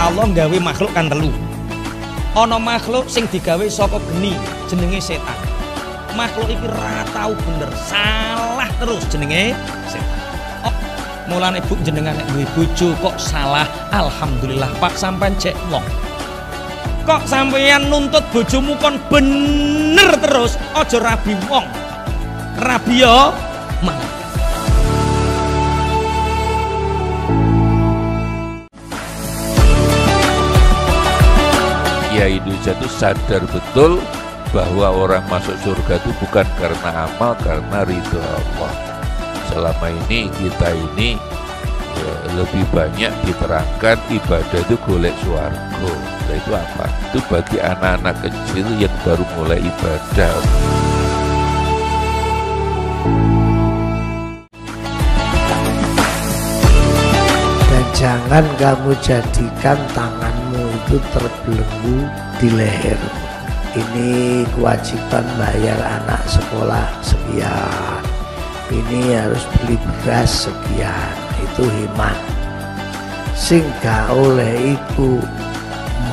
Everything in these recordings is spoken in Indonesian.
Allah gawe makhluk kan telu. Ana makhluk sing digawe saka geni jenenge setan. Makhluk iki ra tau bener, salah terus jenenge setan. Oh, mulane Bu jenengan nek duwe bojo kok salah, alhamdulillah Pak sampean cek wong. Kok sampeyan nuntut bojomu kon bener terus, aja rabi wong. Rabi yo malaikat. Kiai Indonesia itu sadar betul bahwa orang masuk surga itu bukan karena amal, karena ridho Allah. Selama ini kita ini lebih banyak diterangkan ibadah itu golek swarga. Nah, itu apa? Itu bagi anak-anak kecil yang baru mulai ibadah. Dan jangan kamu jadikan tanganmu itu terbelenggu di leher. Ini kewajiban bayar anak sekolah sekian, ini harus beli beras sekian, itu hemat. Sing gak oleh iku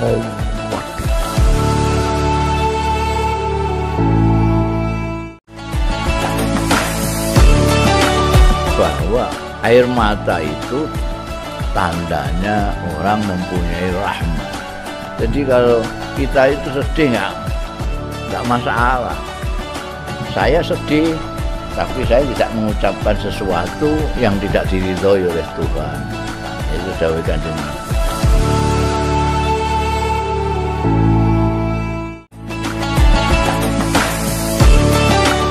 momot. Bahwa air mata itu tandanya orang mempunyai rahmat. Jadi kalau kita itu sedih nggak masalah. Saya sedih, tapi saya tidak mengucapkan sesuatu yang tidak diridhoi oleh Tuhan. Itu dawuh Kanjeng Nabi.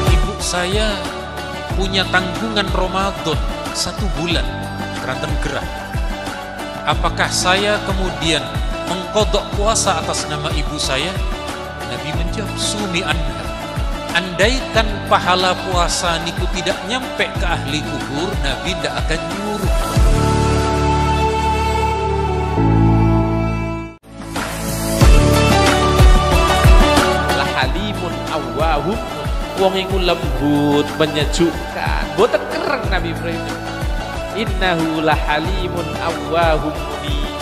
Ibu saya punya tanggungan Ramadan 1 bulan keranten gerah. Apakah saya kemudian mengkodok puasa atas nama ibu saya? Nabi menjawab, sumi anha. Andaikan pahala puasa niku tidak nyampe ke ahli kubur, Nabi tidak akan nyuruh. La halimun awwahum, wong iku lembut menyejukkan, boten kereng Nabi Ibrahim. Innahu la halimun awwahum munib.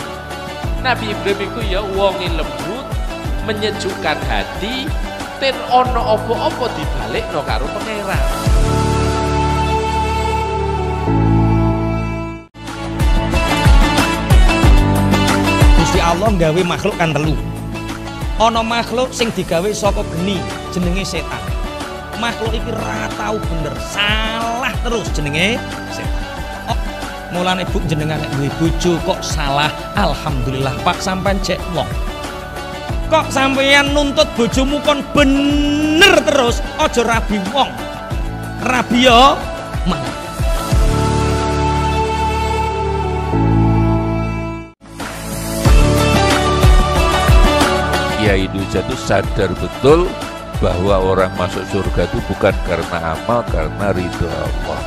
Nabi Ibrahim iku ya wong lembut menyejukkan hati, ten ono opo-opo dibalikno karo pangeran. Gusti Allah gawe makhluk kan telu. Ana makhluk sing digawe saka geni jenenge setan. Makhluk iki ra tau bener, salah terus jenenge setan. Oh, mulane Bu jenengan nek duwe bojo kok salah, alhamdulillah Pak sampean cek wong. Kok sampeyan nuntut bojomu kon bener terus, aja rabi wong. Rabi yo malaikat. Kiai Indonesia itu sadar betul bahwa orang masuk surga itu bukan karena amal, karena ridho Allah.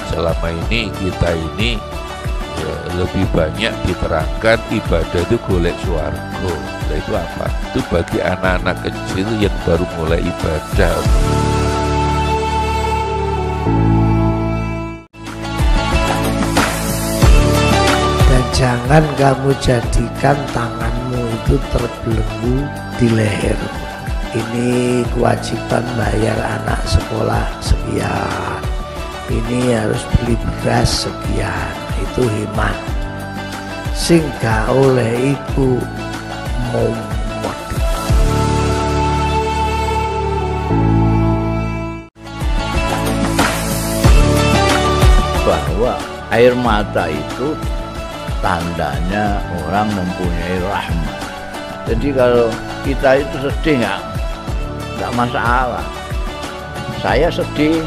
Selama ini kita ini lebih banyak diterangkan ibadah itu golek swarga. Nah, itu apa? Itu bagi anak-anak kecil yang baru mulai ibadah. Dan jangan kamu jadikan tanganmu itu terbelenggu di leher. Ini kewajiban bayar anak sekolah sekian, ini harus beli beras sekian, itu hemat. Sing gak oleh iku momot. Bahwa air mata itu tandanya orang mempunyai rahmat. Jadi kalau kita itu sedih nggak masalah. Saya sedih,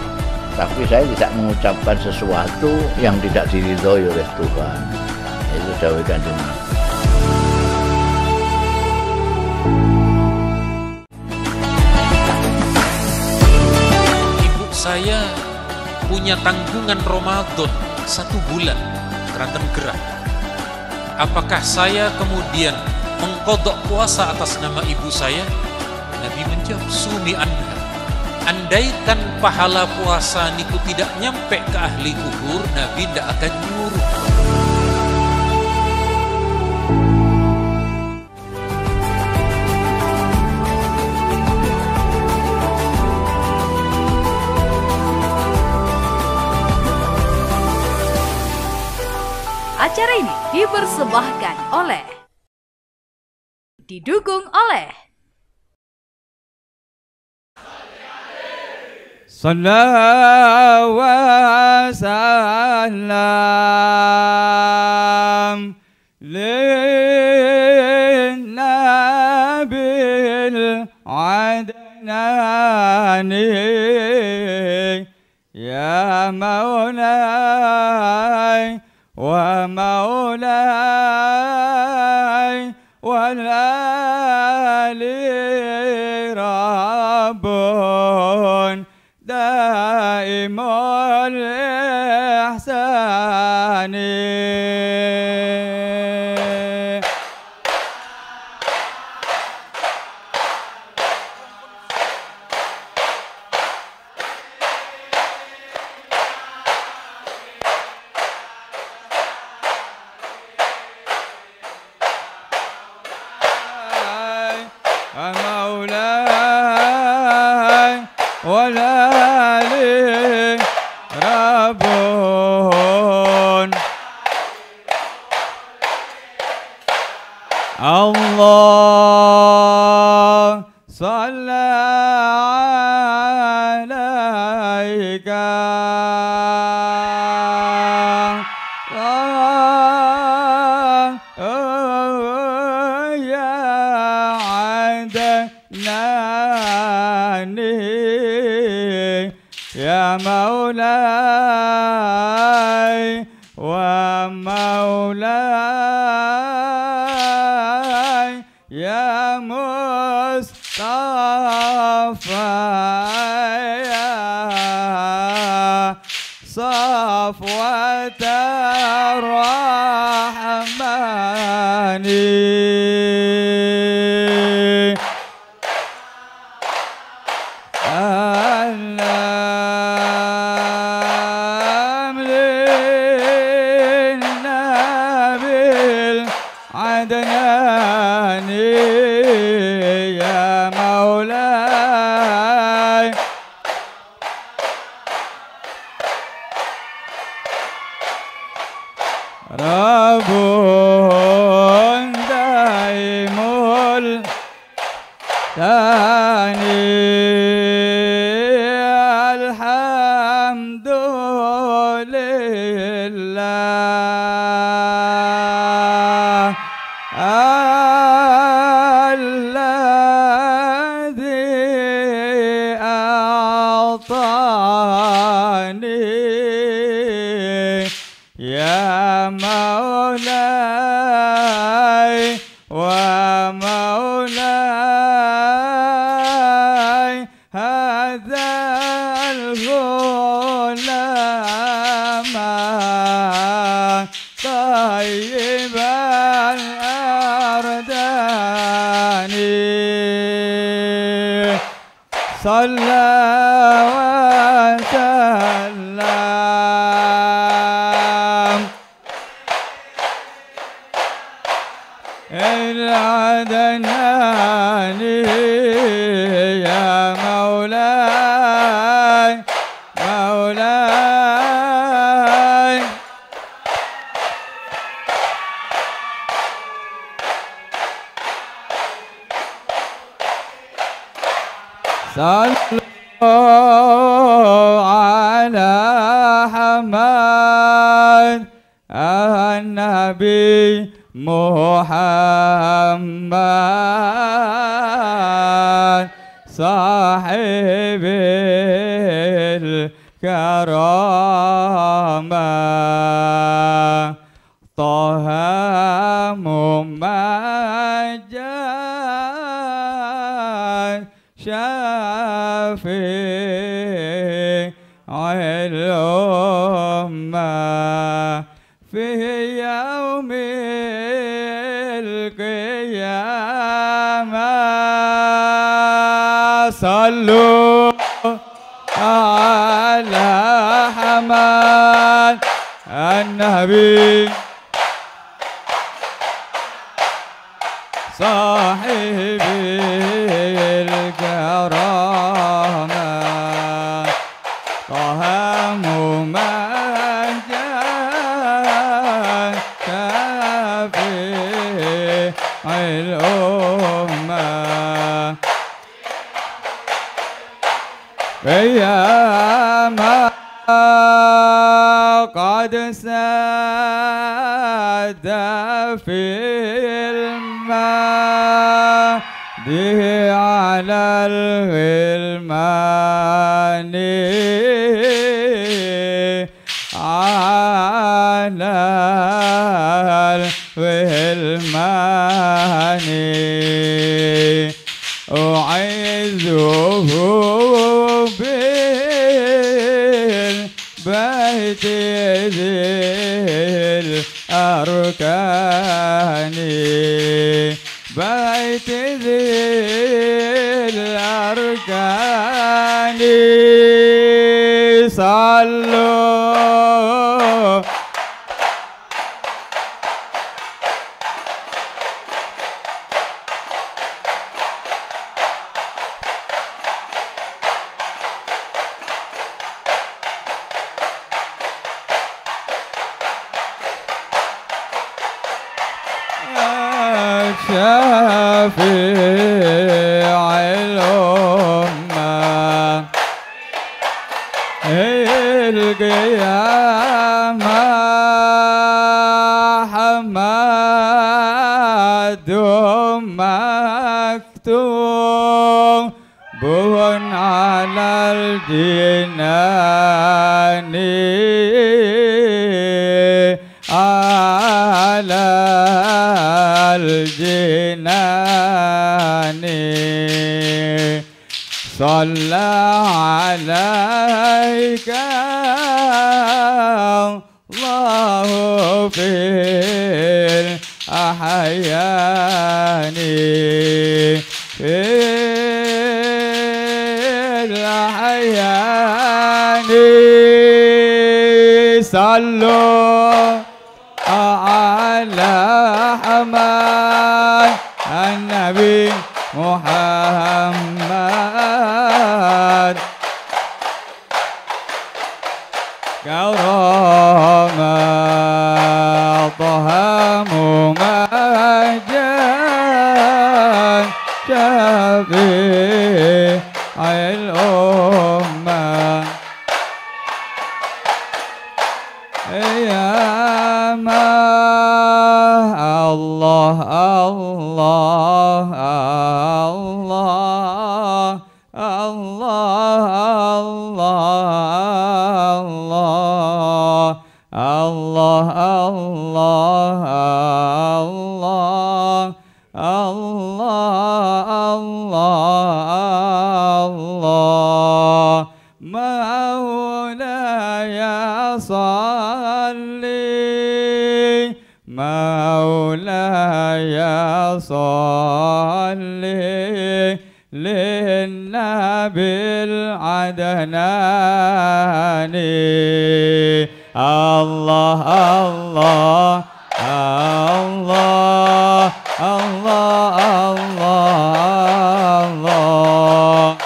tapi saya tidak mengucapkan sesuatu yang tidak diridhoi oleh Tuhan. Itu dawuh Kanjeng Nabi. Ibu saya punya tanggungan Ramadan 1 bulan keranten gerah. Apakah saya kemudian mengkodok puasa atas nama ibu saya? Nabi menjawab, sumi anha. Andaikan pahala puasa niku tidak nyampe ke ahli kubur, Nabi tidak akan nyuruh. Acara ini dipersembahkan oleh didukung oleh Sallallahu wasallam lin-nabil adnani ya maulay wa maulay walali rabbun دائم الإحسان مولاي ولا لي رب الله صلى عليك يا عدناني يا مولاي ومولاي يا مصطفى يا صفوة الرحمن عدناني يا مولاي رب دائم الثاني الحمد لله الذي أعطاني يا مولاي ومولاي هذا الغلام طيب الأرداني صلى وسلم العدناني يا مولاي مولاي صلوا على حماد النبي محمد صاحب الكرامة طه ممجد شافي الأمة في يوم القيامة صلوا على حماد النبي صاحب الكرامة طه ممجد أيام قد ساد في الماء على الغلمان على الغلمان أعيذه بالبيت ذي الأركان بيت ذي الأركان صلوا شفيع الأمة القيامة حماد مكتوب على الجنان على الجنان صلى عليك الله في الأحيان في الأحيان صلوا على حماد النبي محمد كرامة طه ممجد شفيع الأمة يا ما الله الله الله الله الله الله الله الله مولاي صلي مولاي صلي للنبي العدناني الله الله الله الله الله الله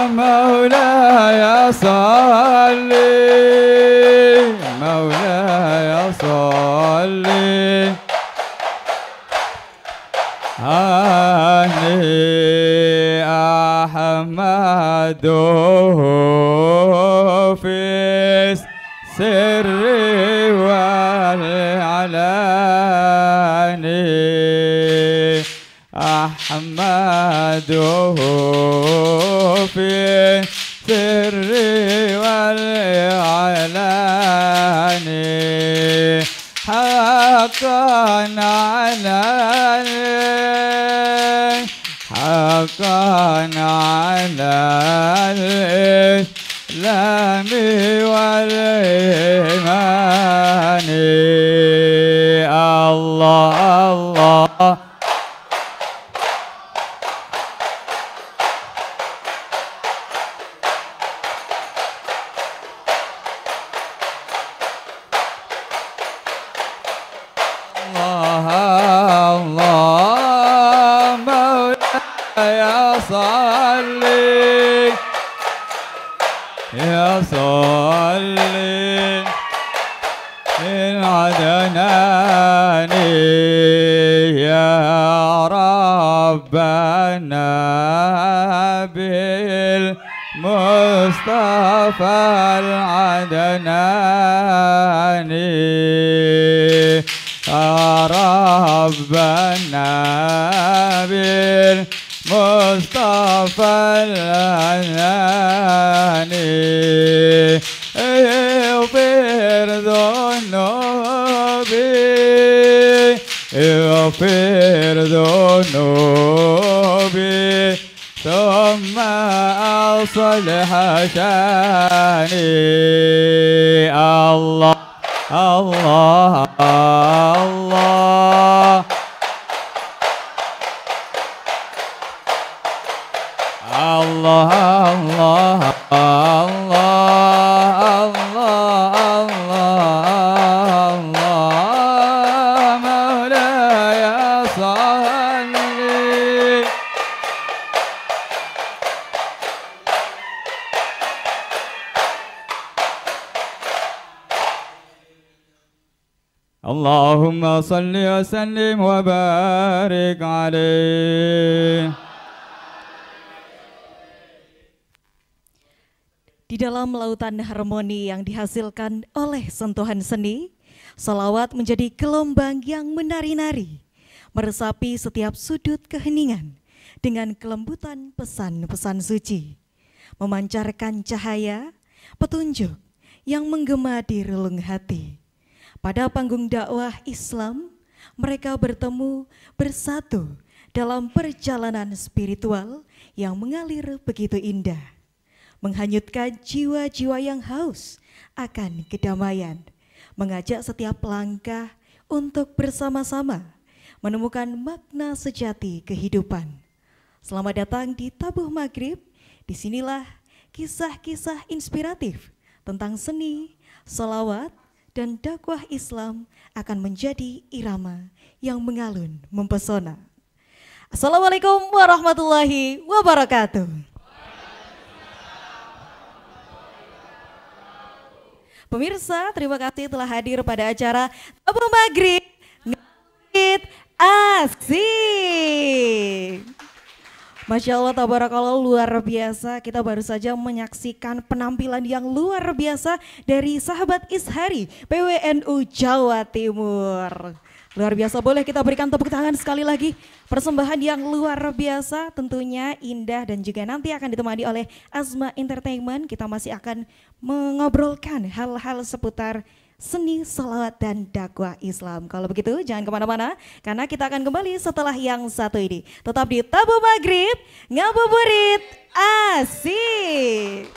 مولاي صلي مولاي صلي هاني أحمد في السر والعلاني أحمده في السر والعلاني حقا على حقا على الإسلام والإيمان الله الله الله مولاي صل ربنا بالمصطفى العدناني ربنا بالمصطفى العدناني اغفر ذنوبي ثم أصلح شاني الله الله الله الله الله Allahumma salli wa sallim wa barik alaih. Di dalam lautan harmoni yang dihasilkan oleh sentuhan seni, salawat menjadi gelombang yang menari-nari, meresapi setiap sudut keheningan dengan kelembutan pesan-pesan suci, memancarkan cahaya, petunjuk yang menggema di relung hati. Pada panggung dakwah Islam, mereka bertemu bersatu dalam perjalanan spiritual yang mengalir begitu indah, menghanyutkan jiwa-jiwa yang haus akan kedamaian, mengajak setiap langkah untuk bersama-sama menemukan makna sejati kehidupan. Selamat datang di Tabuh Maghrib. Disinilah kisah-kisah inspiratif tentang seni, sholawat, dan dakwah Islam akan menjadi irama yang mengalun mempesona. Assalamualaikum warahmatullahi wabarakatuh. Pemirsa, terima kasih telah hadir pada acara Tabuh Maghrib Ngabuburit Asik. Masya Allah, tabarakallah, luar biasa. Kita baru saja menyaksikan penampilan yang luar biasa dari sahabat Ishari PWNU Jawa Timur. Luar biasa, boleh kita berikan tepuk tangan sekali lagi. Persembahan yang luar biasa, tentunya indah, dan juga nanti akan ditemani oleh Azma Entertainment. Kita masih akan mengobrolkan hal-hal seputar seni, salawat, dan dakwah Islam. Kalau begitu jangan kemana-mana, karena kita akan kembali setelah yang satu ini. Tetap di Tabuh Maghrib Ngabuburit Asik.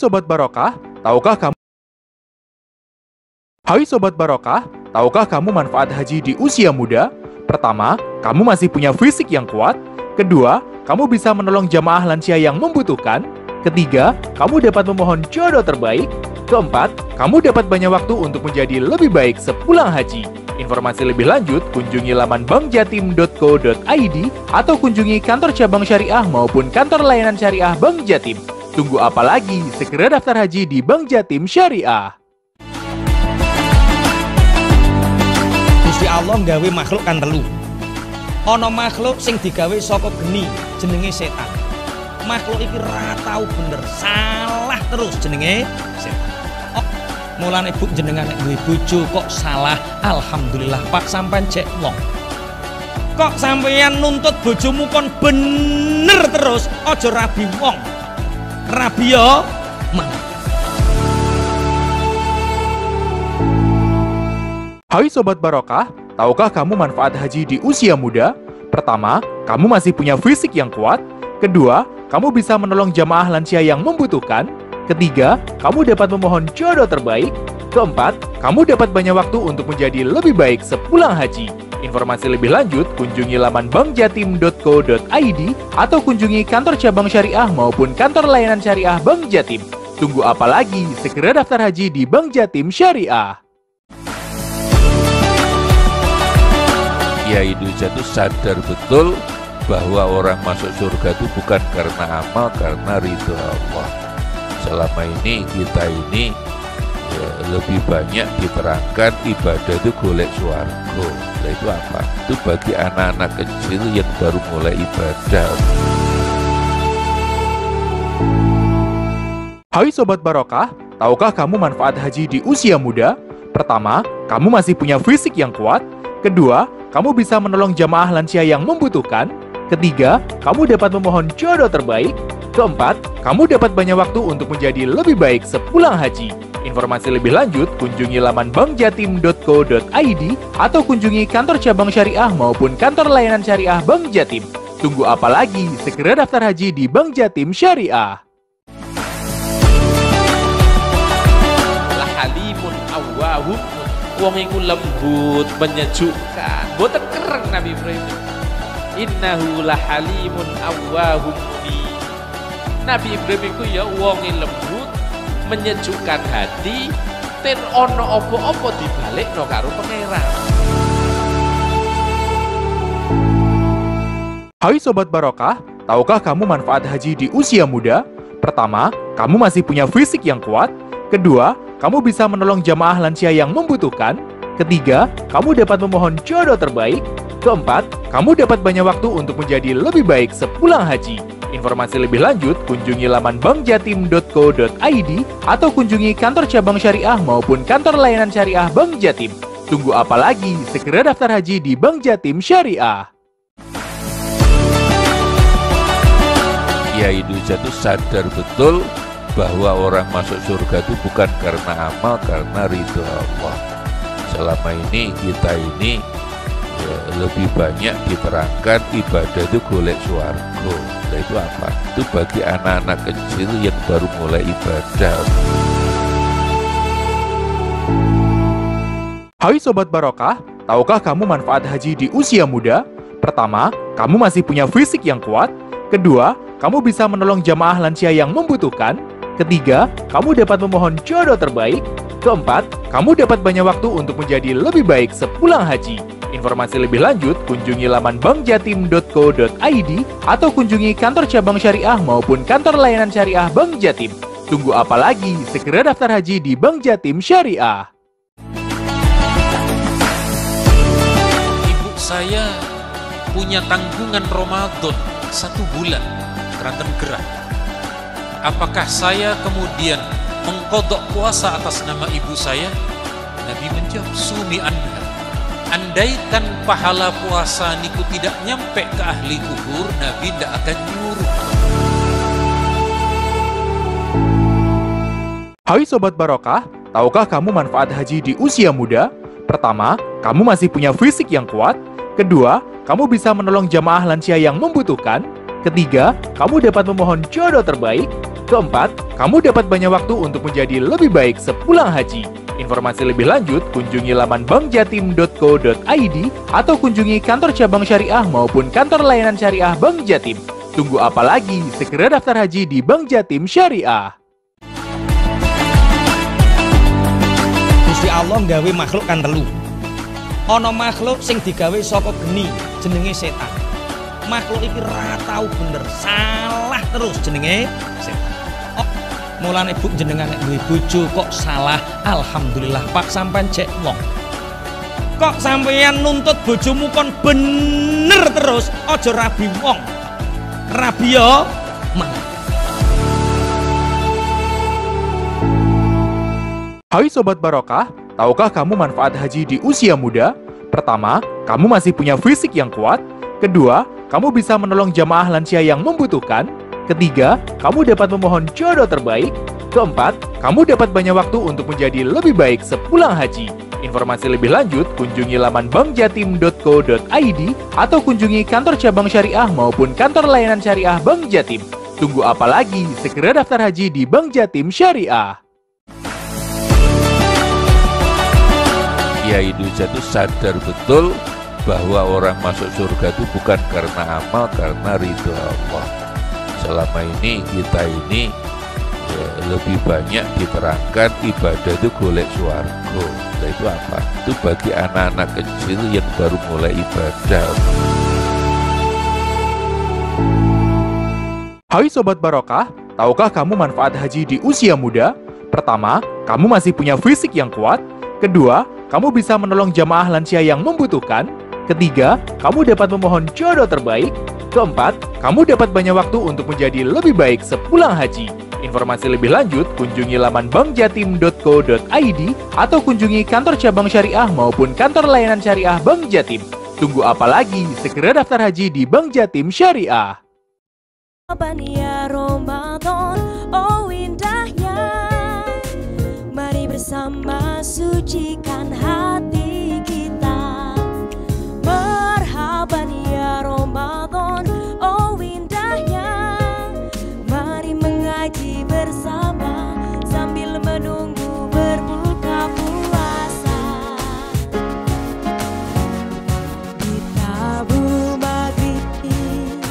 Sobat Barokah, tahukah kamu? Hai Sobat Barokah, tahukah kamu manfaat haji di usia muda? Pertama, kamu masih punya fisik yang kuat. Kedua, kamu bisa menolong jamaah lansia yang membutuhkan. Ketiga, kamu dapat memohon jodoh terbaik. Keempat, kamu dapat banyak waktu untuk menjadi lebih baik sepulang haji. Informasi lebih lanjut, kunjungi laman bankjatim.co.id atau kunjungi kantor cabang syariah maupun kantor layanan syariah Bank Jatim. Tunggu apa lagi? Segera daftar haji di Bank Jatim Syariah. Gusti Allah nggawe makhluk kan telu. Ana makhluk sing digawe saka geni, jenenge setan. Makhluk iki ra tau bener, salah terus jenenge setan. Oh, mulane Bu jenengan nek duwe bojo kok salah, alhamdulillah Pak sampean cek wong. Kok sampeyan nuntut bojomu kon bener terus, aja rabi wong. Rabi yo mana? Hai Sobat Barokah, tahukah kamu manfaat haji di usia muda? Pertama, kamu masih punya fisik yang kuat. Kedua, kamu bisa menolong jamaah lansia yang membutuhkan. Ketiga, kamu dapat memohon jodoh terbaik. Keempat, kamu dapat banyak waktu untuk menjadi lebih baik sepulang haji. Informasi lebih lanjut, kunjungi laman bankjatim.co.id atau kunjungi kantor cabang syariah maupun kantor layanan syariah Bank Jatim. Tunggu apa lagi? Segera daftar haji di Bank Jatim Syariah. Kiai Duja itu sadar betul bahwa orang masuk surga itu bukan karena amal, karena ridho Allah. Selama ini kita ini ya, lebih banyak diterangkan ibadah itu golek swarga. Nah, itu apa? Itu bagi anak-anak kecil yang baru mulai ibadah. Hai Sobat Barokah, tahukah kamu manfaat haji di usia muda? Pertama, kamu masih punya fisik yang kuat. Kedua, kamu bisa menolong jamaah lansia yang membutuhkan. Ketiga, kamu dapat memohon jodoh terbaik. Keempat, kamu dapat banyak waktu untuk menjadi lebih baik sepulang haji. Informasi lebih lanjut, kunjungi laman bankjatim.co.id atau kunjungi kantor cabang syariah maupun kantor layanan syariah Bank Jatim. Tunggu apa lagi? Segera daftar haji di Bank Jatim Syariah. Halimun awwahum, wong iku lembut menyejukkan, boten kereng Nabi Ibrahim. Innahu lahalimun awwahum munib. Nabi Ibrahim iku ya wong lembut menyejukkan hati, ten ono apa-apa dibalekno karo pangeran. Hai Sobat Barokah, tahukah kamu manfaat haji di usia muda? Pertama, kamu masih punya fisik yang kuat. Kedua, kamu bisa menolong jamaah lansia yang membutuhkan. Ketiga, kamu dapat memohon jodoh terbaik. Keempat, kamu dapat banyak waktu untuk menjadi lebih baik sepulang haji. Informasi lebih lanjut, kunjungi laman bankjatim.co.id atau kunjungi kantor cabang syariah maupun kantor layanan syariah Bank Jatim. Tunggu apa lagi? Segera daftar haji di Bank Jatim Syariah. Kiai Duja itu sadar betul bahwa orang masuk surga itu bukan karena amal, karena ridho Allah. Selama ini kita ini ya, lebih banyak diterangkan ibadah itu golek swarga. Nah, itu apa? Itu bagi anak-anak kecil yang baru mulai ibadah. Hai Sobat Barokah, tahukah kamu manfaat haji di usia muda? Pertama, kamu masih punya fisik yang kuat. Kedua, kamu bisa menolong jamaah lansia yang membutuhkan. Ketiga, kamu dapat memohon jodoh terbaik. Keempat, kamu dapat banyak waktu untuk menjadi lebih baik sepulang haji. Informasi lebih lanjut, kunjungi laman bankjatim.co.id atau kunjungi kantor cabang syariah maupun kantor layanan syariah Bank Jatim. Tunggu apa lagi? Segera daftar haji di Bank Jatim Syariah. Ibu saya punya tanggungan Ramadan 1 bulan, keranten gerah. Apakah saya kemudian mengkodok puasa atas nama ibu saya? Nabi menjawab, sumi anha. Andaikan pahala puasa niku tidak nyampe ke ahli kubur, Nabi tidak akan nyuruh. Hai Sobat Barokah, tahukah kamu manfaat haji di usia muda? Pertama, kamu masih punya fisik yang kuat. Kedua, kamu bisa menolong jamaah lansia yang membutuhkan. Ketiga, kamu dapat memohon jodoh terbaik. Keempat, kamu dapat banyak waktu untuk menjadi lebih baik sepulang haji. Informasi lebih lanjut, kunjungi laman bankjatim.co.id atau kunjungi kantor cabang syariah maupun kantor layanan syariah Bank Jatim. Tunggu apa lagi? Segera daftar haji di Bank Jatim Syariah. Gusti Allah nggawe makhluk kan telu. Ana makhluk sing digawe saka geni, jenenge setan. Makhluk iki ra tau bener, salah terus jenenge setan. Oh, mulane Bu jenengan nek duwe bojo kok salah, alhamdulillah Pak sampean cek wong. Kok sampeyan nuntut bojomu kon bener terus, aja rabi wong. Rabi yo mangan. Hai Sobat Barokah, tahukah kamu manfaat haji di usia muda? Pertama, kamu masih punya fisik yang kuat. Kedua, kamu bisa menolong jamaah lansia yang membutuhkan. Ketiga, kamu dapat memohon jodoh terbaik. Keempat, kamu dapat banyak waktu untuk menjadi lebih baik sepulang haji. Informasi lebih lanjut, kunjungi laman bankjatim.co.id atau kunjungi kantor cabang syariah maupun kantor layanan syariah Bank Jatim. Tunggu apa lagi? Segera daftar haji di Bank Jatim Syariah. Kiai Duja itu sadar betul bahwa orang masuk surga itu bukan karena amal, karena ridho Allah. Selama ini kita ini ya, lebih banyak diterangkan ibadah itu golek swarga. Nah, itu apa? Itu bagi anak-anak kecil yang baru mulai ibadah. Hai Sobat Barokah, tahukah kamu manfaat haji di usia muda? Pertama, kamu masih punya fisik yang kuat. Kedua, kamu bisa menolong jamaah lansia yang membutuhkan. Ketiga, kamu dapat memohon jodoh terbaik. Keempat, kamu dapat banyak waktu untuk menjadi lebih baik sepulang haji. Informasi lebih lanjut, kunjungi laman bankjatim.co.id atau kunjungi kantor cabang syariah maupun kantor layanan syariah Bank Jatim. Tunggu apa lagi? Segera daftar haji di Bank Jatim Syariah. Ya Ramadan, oh indahnya, mari bersama sucikan hati kita. Marhaban ya Ramadan, oh indahnya, mari mengaji bersama sambil menunggu berbuka puasa. Di tabur maghrib,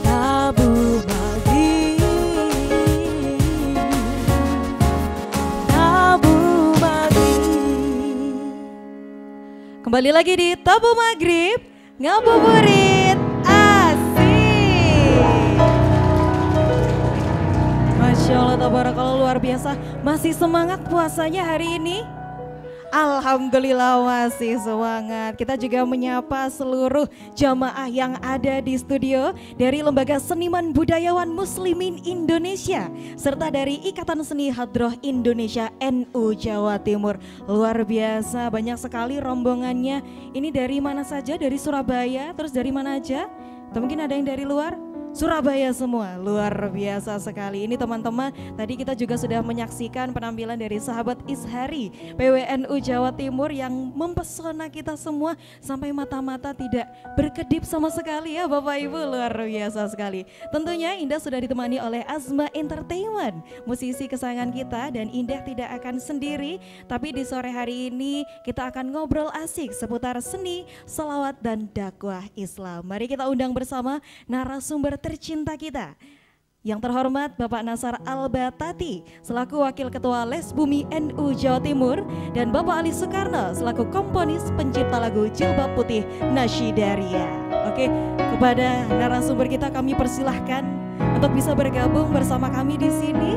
tabur maghrib, tabur maghrib. Kembali lagi di Tabu Maghrib, ngabuburit asik. Masya Allah, tabarakallah, luar biasa. Masih semangat puasanya hari ini? Alhamdulillah masih semangat. Kita juga menyapa seluruh jamaah yang ada di studio dari Lembaga Seniman Budayawan Muslimin Indonesia serta dari Ikatan Seni Hadroh Indonesia NU Jawa Timur. Luar biasa, banyak sekali rombongannya. Ini dari mana saja? Dari Surabaya, terus dari mana aja? Atau mungkin ada yang dari luar? Surabaya semua, luar biasa sekali. Ini teman-teman, tadi kita juga sudah menyaksikan penampilan dari sahabat Ishari PWNU Jawa Timur yang mempesona kita semua sampai mata-mata tidak berkedip sama sekali ya Bapak Ibu, luar biasa sekali. Tentunya Indah sudah ditemani oleh Azma Entertainment, musisi kesayangan kita, dan Indah tidak akan sendiri, tapi di sore hari ini kita akan ngobrol asik seputar seni, selawat, dan dakwah Islam. Mari kita undang bersama narasumber tercinta kita. Yang terhormat Bapak Nasar Al-Batati selaku Wakil Ketua Les Bumi NU Jawa Timur dan Bapak Ali Soekarno selaku komponis pencipta lagu Jilbab Putih Nasyidaria. Oke, kepada narasumber kita kami persilahkan untuk bisa bergabung bersama kami di sini.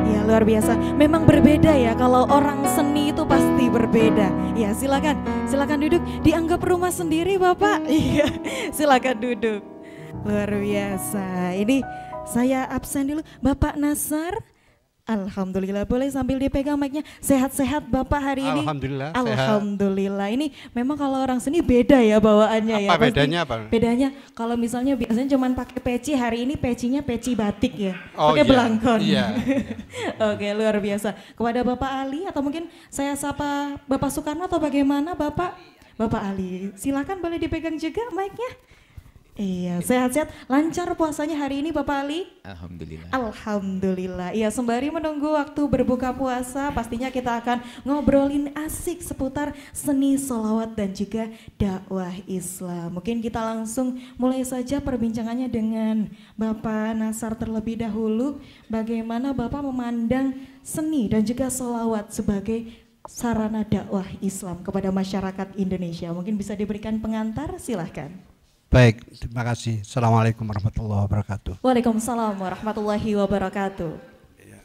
Ya, luar biasa. Memang berbeda ya, kalau orang seni itu pasti berbeda. Ya, silakan duduk. Dianggap rumah sendiri Bapak. Iya, silakan duduk. Luar biasa. Ini saya absen dulu. Bapak Nasar, alhamdulillah, boleh sambil dipegang mic-nya. Sehat-sehat Bapak hari ini? Alhamdulillah. Alhamdulillah. Sehat. Ini memang kalau orang seni beda ya bawaannya. Apa ya. bedanya apa? Bedanya kalau misalnya biasanya cuma pakai peci, hari ini pecinya peci batik ya. Oh, pakai iya. belangkon. Iya. Oke, luar biasa. Kepada Bapak Ali atau mungkin saya sapa Bapak Soekarno atau bagaimana Bapak? Bapak Ali, silakan boleh dipegang juga mic-nya. Iya, sehat-sehat, lancar puasanya hari ini Bapak Ali? Alhamdulillah. Alhamdulillah. Iya, sembari menunggu waktu berbuka puasa, pastinya kita akan ngobrolin asik seputar seni, sholawat, dan juga dakwah Islam. Mungkin kita langsung mulai saja perbincangannya dengan Bapak Nasar terlebih dahulu. Bagaimana Bapak memandang seni dan juga sholawat sebagai sarana dakwah Islam kepada masyarakat Indonesia? Mungkin bisa diberikan pengantar, silahkan. Baik, terima kasih. Assalamualaikum warahmatullahi wabarakatuh. Waalaikumsalam warahmatullahi wabarakatuh. Ya.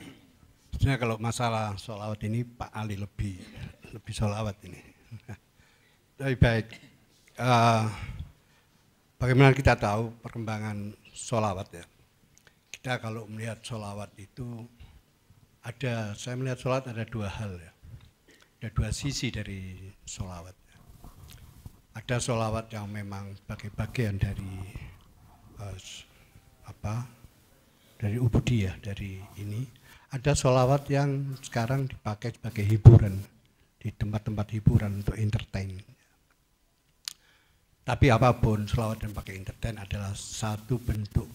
Sebenarnya kalau masalah sholawat ini Pak Ali lebih sholawat ini. Tapi baik, bagaimana kita tahu perkembangan sholawat ya? Kita kalau melihat sholawat itu saya melihat sholawat ada dua hal ya. Ada dua sisi dari sholawat. Ada sholawat yang memang sebagai bagian dari dari ubudiyah, dari ini. Ada sholawat yang sekarang dipakai sebagai hiburan di tempat-tempat hiburan untuk entertain. Tapi apapun, sholawat yang pakai entertain adalah satu bentuk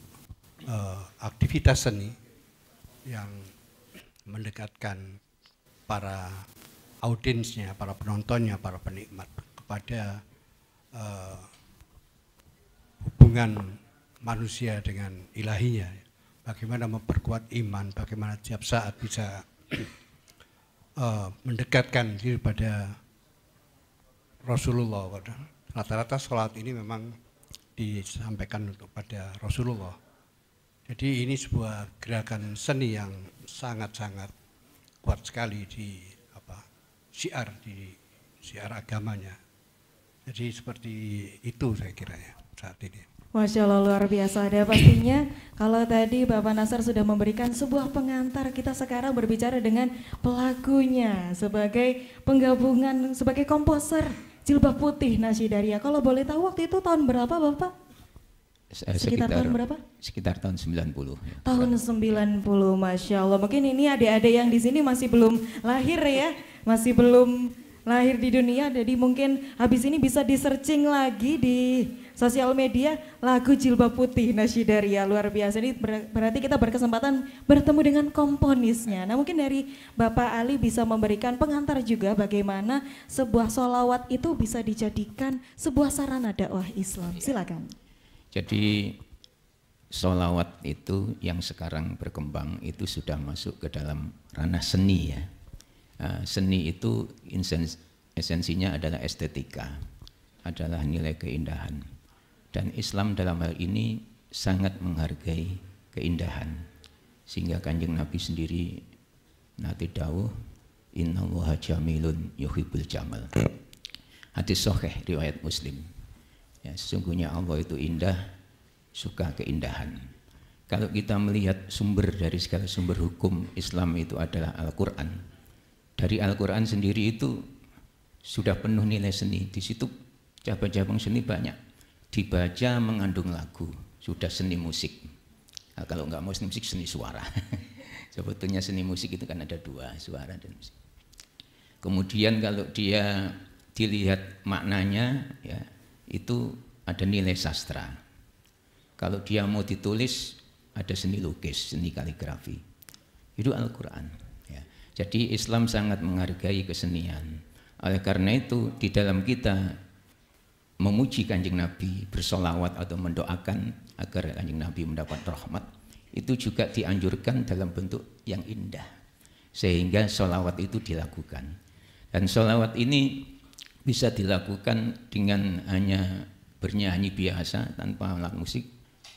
aktivitas seni yang mendekatkan para audiensnya, para penontonnya, para penikmat kepada hubungan manusia dengan ilahinya, bagaimana memperkuat iman, bagaimana setiap saat bisa mendekatkan diri pada Rasulullah rata-rata sholat ini memang disampaikan untuk pada Rasulullah. Jadi ini sebuah gerakan seni yang sangat-sangat kuat sekali di syiar agamanya. Jadi seperti itu saya kira ya saat ini. Masya Allah, luar biasa. Ada pastinya kalau tadi Bapak Nasar sudah memberikan sebuah pengantar, kita sekarang berbicara dengan pelakunya sebagai penggabungan, sebagai komposer Jilbab Putih Nasyidaria. Kalau boleh tahu waktu itu tahun berapa Bapak? Sekitar tahun berapa? Sekitar tahun 90. Tahun 90, Masya Allah. Mungkin ini adik-adik yang di sini masih belum lahir ya, masih belum lahir di dunia, jadi mungkin habis ini bisa di-searching lagi di sosial media lagu Jilbab Putih Nasyidaria. Luar biasa, ini berarti kita berkesempatan bertemu dengan komponisnya. Nah mungkin dari Bapak Ali bisa memberikan pengantar juga bagaimana sebuah sholawat itu bisa dijadikan sebuah sarana dakwah Islam. Silakan. Jadi sholawat itu yang sekarang berkembang itu sudah masuk ke dalam ranah seni ya. Seni itu esensinya adalah estetika, adalah nilai keindahan. Dan Islam dalam hal ini sangat menghargai keindahan. Sehingga Kanjeng Nabi sendiri nanti dawuh, innallaha jamilun yuhibbul jamal. Hadis sahih riwayat Muslim. Ya, sesungguhnya Allah itu indah, suka keindahan. Kalau kita melihat sumber dari segala sumber hukum Islam itu adalah Al-Quran. Dari Al-Quran sendiri itu sudah penuh nilai seni. Di situ cabang-cabang seni banyak. Dibaca mengandung lagu, sudah seni musik. Nah, kalau nggak mau seni musik, seni suara. Sebetulnya seni musik itu kan ada dua, suara dan musik. Kemudian kalau dia dilihat maknanya, ya itu ada nilai sastra. Kalau dia mau ditulis, ada seni lukis, seni kaligrafi. Itu Al-Quran. Jadi Islam sangat menghargai kesenian. Oleh karena itu di dalam kita memuji Kanjeng Nabi, bersolawat atau mendoakan agar Kanjeng Nabi mendapat rahmat, itu juga dianjurkan dalam bentuk yang indah. Sehingga solawat itu dilakukan. Dan solawat ini bisa dilakukan dengan hanya bernyanyi biasa tanpa alat musik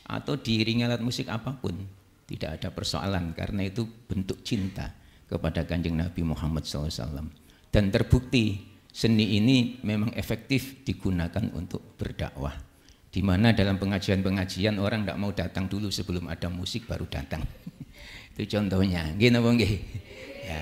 atau diiringi alat musik apapun. Tidak ada persoalan karena itu bentuk cinta kepada Kanjeng Nabi Muhammad SAW. Dan terbukti seni ini memang efektif digunakan untuk berdakwah. Di mana dalam pengajian-pengajian orang tidak mau datang dulu sebelum ada musik baru datang. Itu contohnya. Gini apa nggih? Ya,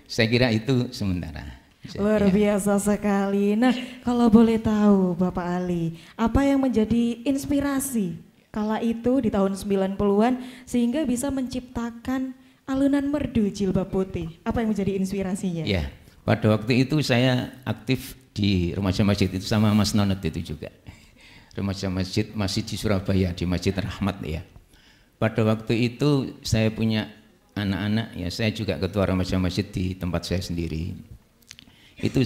saya kira itu sementara. Luar biasa sekali. Nah, kalau boleh tahu Bapak Ali, apa yang menjadi inspirasi kala itu di tahun 90-an sehingga bisa menciptakan alunan merdu Jilbab Putih? Apa yang menjadi inspirasinya? Ya, pada waktu itu saya aktif di remaja masjid itu sama Mas Nonet itu juga. Remaja masjid masih di Surabaya, di Masjid Rahmat ya. Pada waktu itu saya punya anak-anak, ya saya juga ketua remaja masjid di tempat saya sendiri. Itu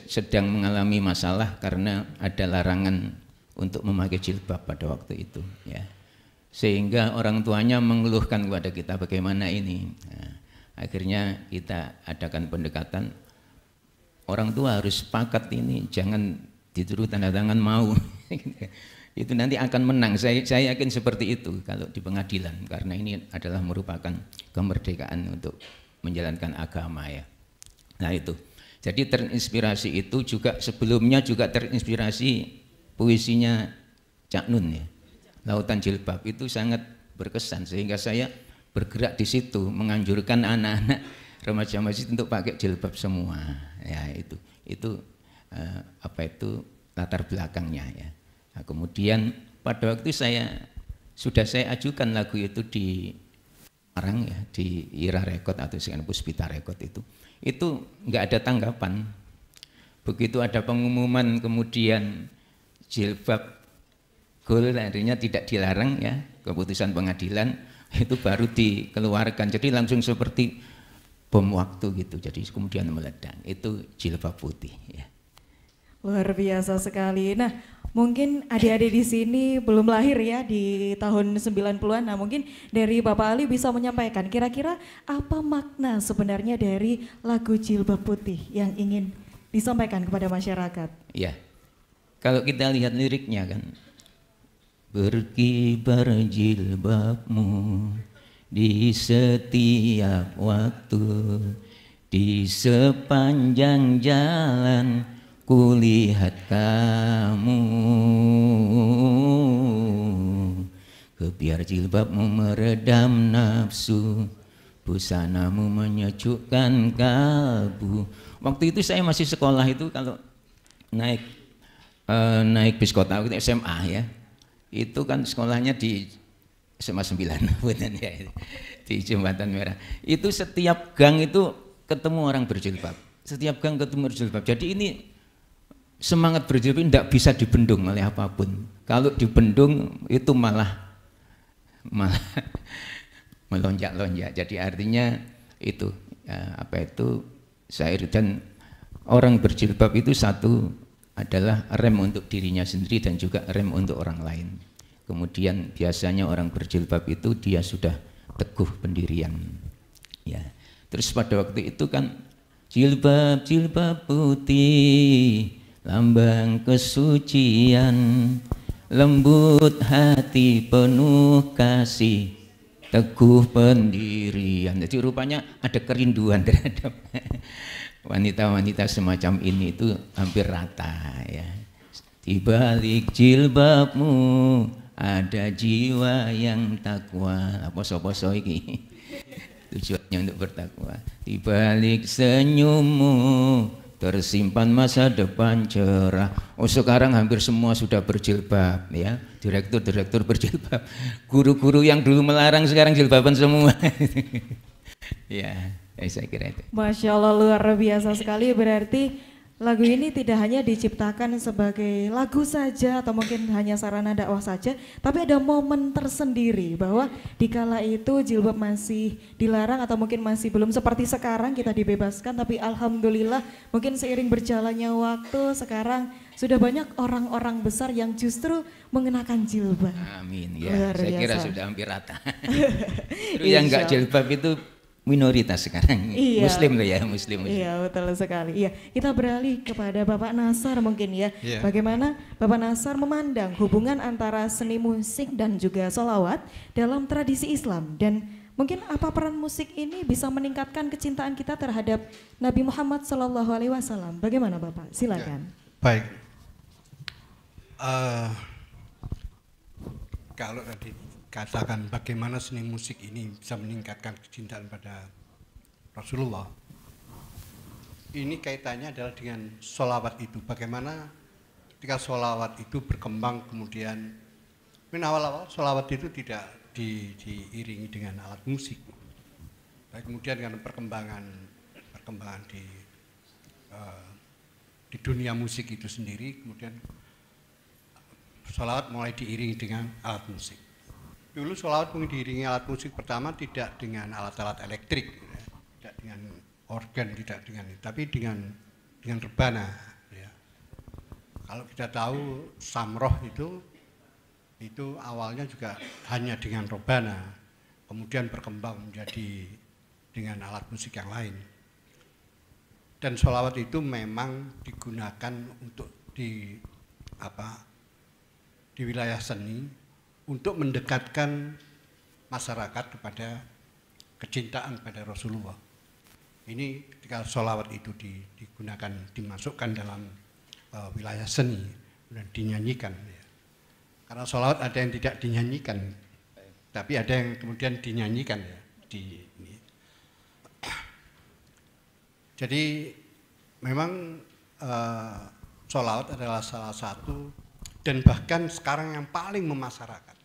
sedang mengalami masalah karena ada larangan untuk memakai jilbab pada waktu itu ya. Sehingga orang tuanya mengeluhkan kepada kita bagaimana ini. Nah, akhirnya kita adakan pendekatan, orang tua harus sepakat ini, jangan dituduh tanda tangan mau. Itu nanti akan menang. Saya yakin seperti itu kalau di pengadilan, karena ini adalah merupakan kemerdekaan untuk menjalankan agama ya. Nah itu. Jadi terinspirasi itu juga sebelumnya juga terinspirasi puisinya Cak Nun ya. Lautan Jilbab itu sangat berkesan sehingga saya bergerak di situ menganjurkan anak-anak remaja masjid untuk pakai jilbab semua. Ya itu latar belakangnya ya. Nah, kemudian pada waktu saya ajukan lagu itu di Arang ya, di Ira Rekod atau Sekan Puspita Rekod itu nggak ada tanggapan. Begitu ada pengumuman kemudian jilbab gol akhirnya tidak dilarang ya, keputusan pengadilan itu baru dikeluarkan. Jadi langsung seperti bom waktu gitu. Jadi kemudian meledak. Itu Jilbab Putih ya. Luar biasa sekali. Nah, mungkin adik-adik di sini belum lahir ya di tahun 90-an. Nah, mungkin dari Bapak Ali bisa menyampaikan kira-kira apa makna sebenarnya dari lagu Jilbab Putih yang ingin disampaikan kepada masyarakat? Iya. kalau kita lihat liriknya kan, berkibar jilbabmu di setiap waktu, di sepanjang jalan kulihat kamu. Biar jilbabmu meredam nafsu, busanamu menyejukkan kalbu. Waktu itu saya masih sekolah itu kalau naik bis kota itu SMA ya, itu kan sekolahnya di SMA 9 ya, di Jembatan Merah. Itu setiap gang itu ketemu orang berjilbab, setiap gang ketemu berjilbab. Jadi ini semangat berjilbab tidak bisa dibendung oleh apapun. Kalau dibendung itu malah melonjak-lonjak. Jadi artinya itu syair, dan orang berjilbab itu satu adalah rem untuk dirinya sendiri dan juga rem untuk orang lain. Kemudian biasanya orang berjilbab itu dia sudah teguh pendirian. Ya. Terus pada waktu itu kan jilbab putih, lambang kesucian, lembut hati penuh kasih, teguh pendirian. Jadi rupanya ada kerinduan terhadap wanita-wanita semacam ini itu hampir rata ya. Di balik jilbabmu ada jiwa yang takwa. Poso-poso iki tujuannya untuk bertakwa. Di balik senyummu tersimpan masa depan cerah. Oh sekarang hampir semua sudah berjilbab ya, direktur berjilbab, guru-guru yang dulu melarang sekarang jilbaban semua. Ya, saya kira itu. Masya Allah, luar biasa sekali. Berarti lagu ini tidak hanya diciptakan sebagai lagu saja atau mungkin hanya sarana dakwah saja, tapi ada momen tersendiri bahwa dikala itu jilbab masih dilarang atau mungkin masih belum seperti sekarang kita dibebaskan, tapi alhamdulillah mungkin seiring berjalannya waktu sekarang sudah banyak orang-orang besar yang justru mengenakan jilbab. Amin ya. Saya kira sudah hampir rata. Yang enggak jilbab itu minoritas sekarang. Iya. Muslim loh ya, muslim. Iya, betul sekali. Iya, kita beralih kepada Bapak Nasar mungkin ya. Yeah. Bagaimana Bapak Nasar memandang hubungan antara seni musik dan juga sholawat dalam tradisi Islam, dan mungkin apa peran musik ini bisa meningkatkan kecintaan kita terhadap Nabi Muhammad SAW? Bagaimana Bapak? Silakan. Ya, baik. Kalau tadi katakan bagaimana seni musik ini bisa meningkatkan kecintaan pada Rasulullah, ini kaitannya adalah dengan sholawat itu. Bagaimana ketika sholawat itu berkembang, kemudian awal-awal sholawat itu tidak diiringi dengan alat musik. Baik, kemudian dengan perkembangan di dunia musik itu sendiri, kemudian sholawat mulai diiringi dengan alat musik. Dulu sholawat mungkin diiringi alat musik pertama tidak dengan alat-alat elektrik, ya. Tidak dengan organ, tidak dengan, tapi dengan rebana. Ya. Kalau kita tahu samroh itu awalnya juga hanya dengan rebana, kemudian berkembang menjadi dengan alat musik yang lain. Dan sholawat itu memang digunakan untuk di wilayah seni, untuk mendekatkan masyarakat kepada kecintaan pada Rasulullah. Ini ketika sholawat itu digunakan, dimasukkan dalam wilayah seni dan dinyanyikan. Ya. Karena sholawat ada yang tidak dinyanyikan, tapi ada yang kemudian dinyanyikan ya. Jadi memang sholawat adalah salah satu, dan bahkan sekarang yang paling memasyarakat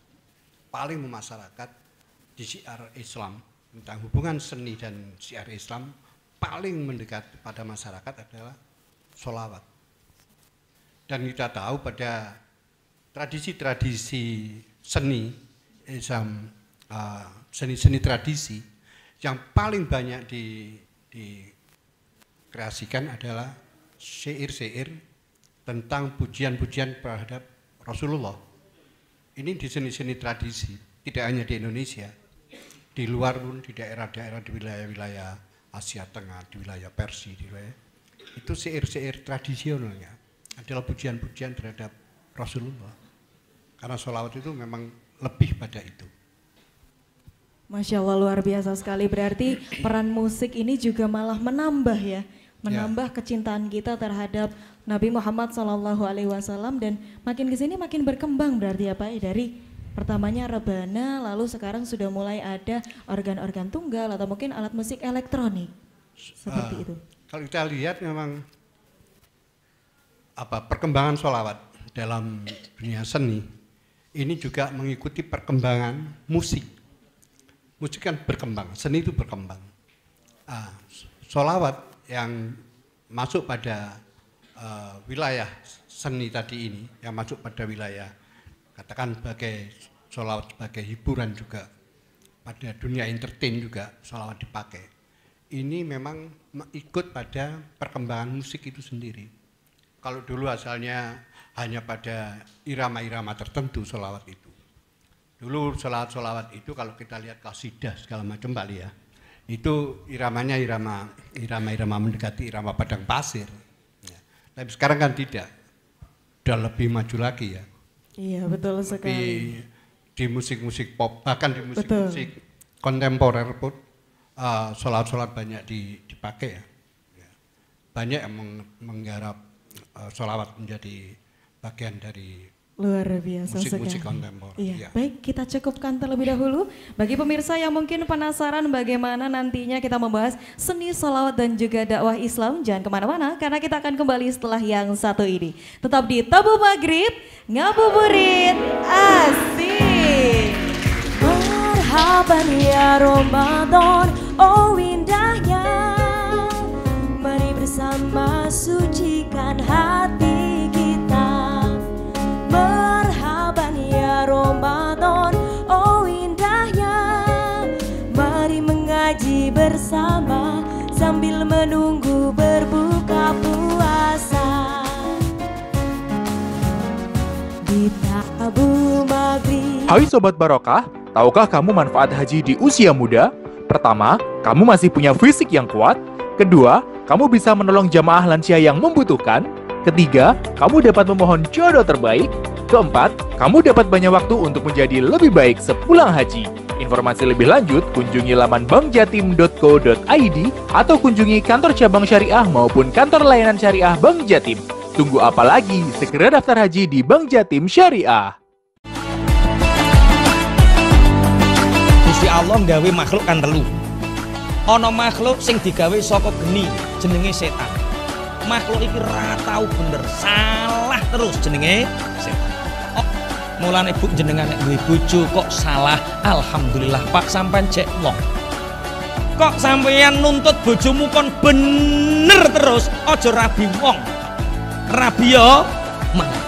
di syiar Islam, tentang hubungan seni dan syiar Islam, paling mendekat pada masyarakat adalah sholawat. Dan kita tahu pada tradisi-tradisi seni Islam, seni-seni tradisi yang paling banyak dikreasikan adalah syair-syair tentang pujian-pujian terhadap Rasulullah. Ini di seni-seni tradisi, tidak hanya di Indonesia, di luar pun, di daerah-daerah, di wilayah-wilayah Asia Tengah, di wilayah Persia, itu syair-syair tradisionalnya. Ada adalah pujian-pujian terhadap Rasulullah. Karena sholawat itu memang lebih pada itu. Masya Allah, luar biasa sekali. Berarti peran musik ini juga malah menambah ya, menambah kecintaan kita terhadap Nabi Muhammad SAW, dan makin kesini makin berkembang berarti ya Pak, dari pertamanya rebana, lalu sekarang sudah mulai ada organ-organ tunggal atau mungkin alat musik elektronik seperti itu. Kalau kita lihat memang perkembangan sholawat dalam dunia seni ini juga mengikuti perkembangan musik. Musik kan berkembang, seni itu berkembang. Sholawat yang masuk pada wilayah seni tadi ini, yang masuk pada wilayah katakan sebagai sholawat sebagai hiburan juga, pada dunia entertain juga sholawat dipakai. Ini memang ikut pada perkembangan musik itu sendiri. Kalau dulu asalnya hanya pada irama-irama tertentu sholawat itu. Dulu sholawat itu kalau kita lihat qasidah segala macam Pak ya, itu iramanya irama mendekati irama padang pasir. Ya. Tapi sekarang kan tidak, udah lebih maju lagi ya. Iya betul sekali. Di musik-musik pop, bahkan di musik-musik kontemporer pun sholawat banyak dipakai ya. Banyak yang menggarap sholawat menjadi bagian dari luar biasa musik-musik sekali. kontemporer. Iya. Ya. Baik, kita cukupkan terlebih dahulu. Bagi pemirsa yang mungkin penasaran bagaimana nantinya kita membahas seni sholawat dan juga dakwah Islam, jangan kemana-mana karena kita akan kembali setelah yang satu ini. Tetap di Tabu Maghrib, ngabuburit asik. Marhaban ya Ramadan, oh indahnya. Mari bersama sucikan hati. Marhaban ya Ramadan, oh indahnya. Mari mengaji bersama sambil menunggu berbuka puasa. Di Tabu Maghrib. Hai Sobat Barokah, tahukah kamu manfaat haji di usia muda? Pertama, kamu masih punya fisik yang kuat. Kedua, kamu bisa menolong jamaah lansia yang membutuhkan. Ketiga, kamu dapat memohon jodoh terbaik. Keempat, kamu dapat banyak waktu untuk menjadi lebih baik sepulang haji. Informasi lebih lanjut, kunjungi laman bankjatim.co.id atau kunjungi kantor cabang syariah maupun kantor layanan syariah Bank Jatim. Tunggu apa lagi? Segera daftar haji di Bank Jatim Syariah. Gusti Allah nggawe makhluk kan telu. Ana makhluk sing digawe saka geni, jenenge setan. Makhluk iki ra tau bener, salah terus jenenge setan. Oh, mulane Bu jenengan nek duwe bojo kok salah, alhamdulillah Pak sampean cek wong. Kok sampeyan nuntut bojomu kon bener terus, aja rabi wong. Rabi yo mangan.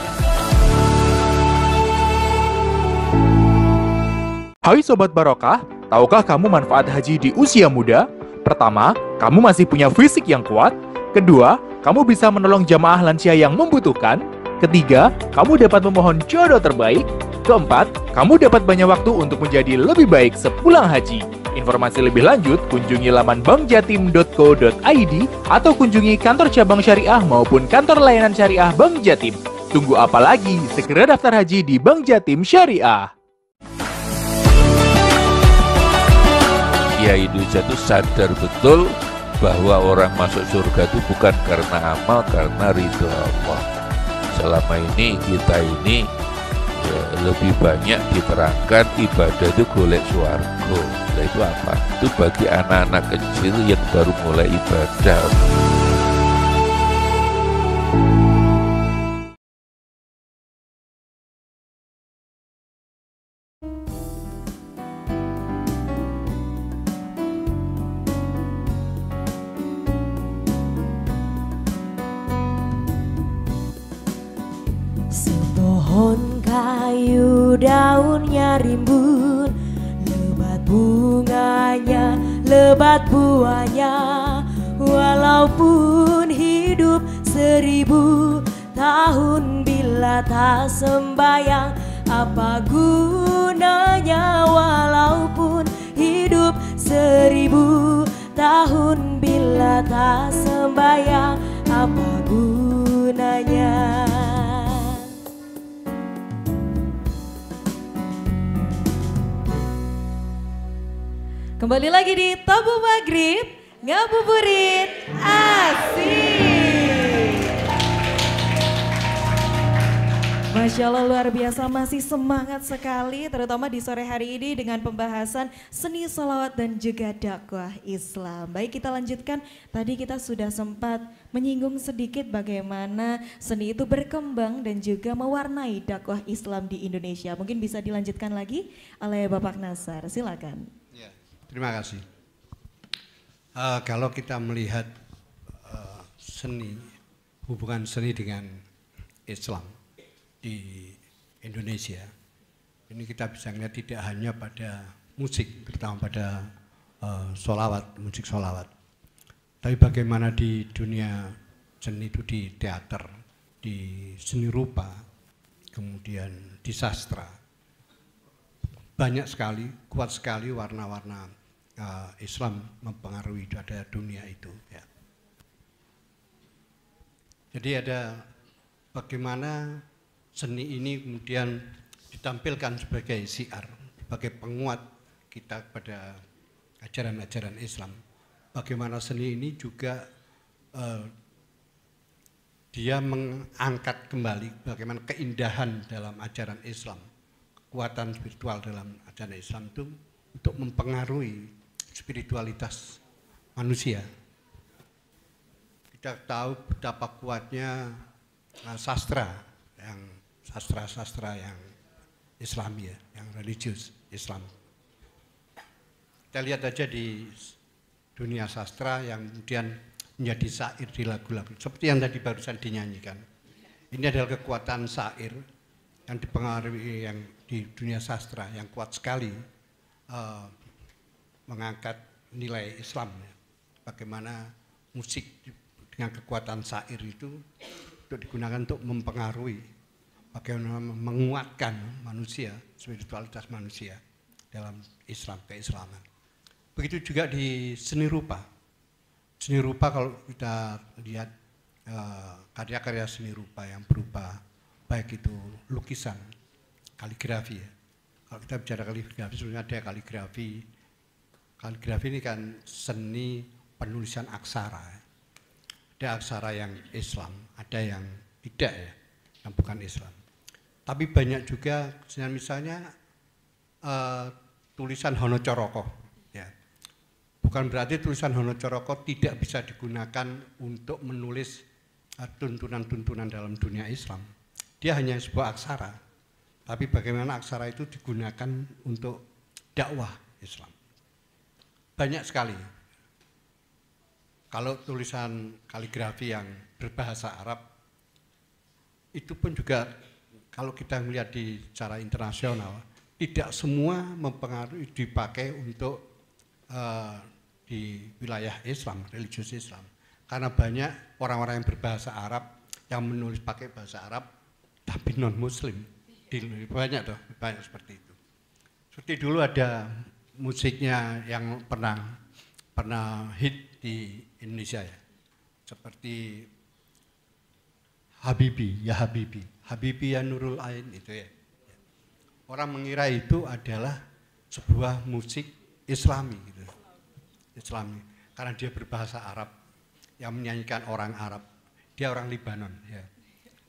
Hai Sobat Barokah, tahukah kamu manfaat haji di usia muda? Pertama, kamu masih punya fisik yang kuat. Kedua, kamu bisa menolong jamaah lansia yang membutuhkan. Ketiga, kamu dapat memohon jodoh terbaik. Keempat, kamu dapat banyak waktu untuk menjadi lebih baik sepulang haji. Informasi lebih lanjut, kunjungi laman bankjatim.co.id atau kunjungi kantor cabang syariah maupun kantor layanan syariah Bank Jatim. Tunggu apa lagi? Segera daftar haji di Bank Jatim Syariah. Kiai Duja itu sadar betul bahwa orang masuk surga itu bukan karena amal, karena ridho Allah. Selama ini kita ini ya, lebih banyak diterangkan ibadah itu golek swarga. Nah, itu apa? Itu bagi anak-anak kecil yang baru mulai ibadah. Sepohon kayu daunnya rimbun, lebat bunganya, lebat buahnya. Walaupun hidup 1000 tahun bila tak sembayang, apa gunanya? Walaupun hidup 1000 tahun bila tak sembayang, apa gunanya? Kembali lagi di Tabu Maghrib, ngabuburit asik. Masya Allah luar biasa, masih semangat sekali terutama di sore hari ini dengan pembahasan seni sholawat dan juga dakwah Islam. Baik, kita lanjutkan, tadi kita sudah sempat menyinggung sedikit bagaimana seni itu berkembang dan juga mewarnai dakwah Islam di Indonesia. Mungkin bisa dilanjutkan lagi oleh Bapak Nasar, silakan. Ya, terima kasih. Kalau kita melihat seni, hubungan seni dengan Islam di Indonesia, ini kita bisa melihat tidak hanya pada musik, terutama pada sholawat, musik sholawat, tapi bagaimana di dunia seni itu, di teater, di seni rupa, kemudian di sastra, banyak sekali, kuat sekali warna-warna Islam mempengaruhi ada dunia itu. Ya. Jadi ada bagaimana seni ini kemudian ditampilkan sebagai syiar, sebagai penguat kita pada ajaran-ajaran Islam. Bagaimana seni ini juga dia mengangkat kembali bagaimana keindahan dalam ajaran Islam, kekuatan spiritual dalam ajaran Islam itu untuk mempengaruhi spiritualitas manusia. Kita tahu betapa kuatnya sastra yang Islami, ya, yang religius Islam. Kita lihat aja di dunia sastra yang kemudian menjadi syair di lagu-lagu seperti yang tadi barusan dinyanyikan. Ini adalah kekuatan syair yang dipengaruhi yang di dunia sastra yang kuat sekali mengangkat nilai Islam. Ya. Bagaimana musik dengan kekuatan syair itu digunakan untuk mempengaruhi, bagaimana menguatkan manusia, spiritualitas manusia dalam Islam, keislaman. Begitu juga di seni rupa. Seni rupa kalau kita lihat karya-karya seni rupa yang berupa baik itu lukisan, kaligrafi. Ya. Kalau kita bicara kaligrafi, sebenarnya ada kaligrafi. Kaligrafi ini kan seni penulisan aksara. Ya. Ada aksara yang Islam, ada yang tidak, ya, yang bukan Islam. Tapi banyak juga, misalnya tulisan Honocoroko. Ya. Bukan berarti tulisan Honocoroko tidak bisa digunakan untuk menulis tuntunan-tuntunan dalam dunia Islam. Dia hanya sebuah aksara. Tapi bagaimana aksara itu digunakan untuk dakwah Islam. Banyak sekali. Kalau tulisan kaligrafi yang berbahasa Arab, itu pun juga kalau kita melihat di secara internasional, tidak semua mempengaruhi dipakai untuk di wilayah Islam, religius Islam. Karena banyak orang-orang yang berbahasa Arab, yang menulis pakai bahasa Arab, tapi non-Muslim. Banyak seperti itu. Seperti dulu ada musiknya yang pernah hit di Indonesia, ya, seperti Habibi, ya Habibi, Habibi ya Nurul Ain itu, ya. Orang mengira itu adalah sebuah musik Islami, gitu. Islami, karena dia berbahasa Arab, yang menyanyikan orang Arab, dia orang Libanon, ya.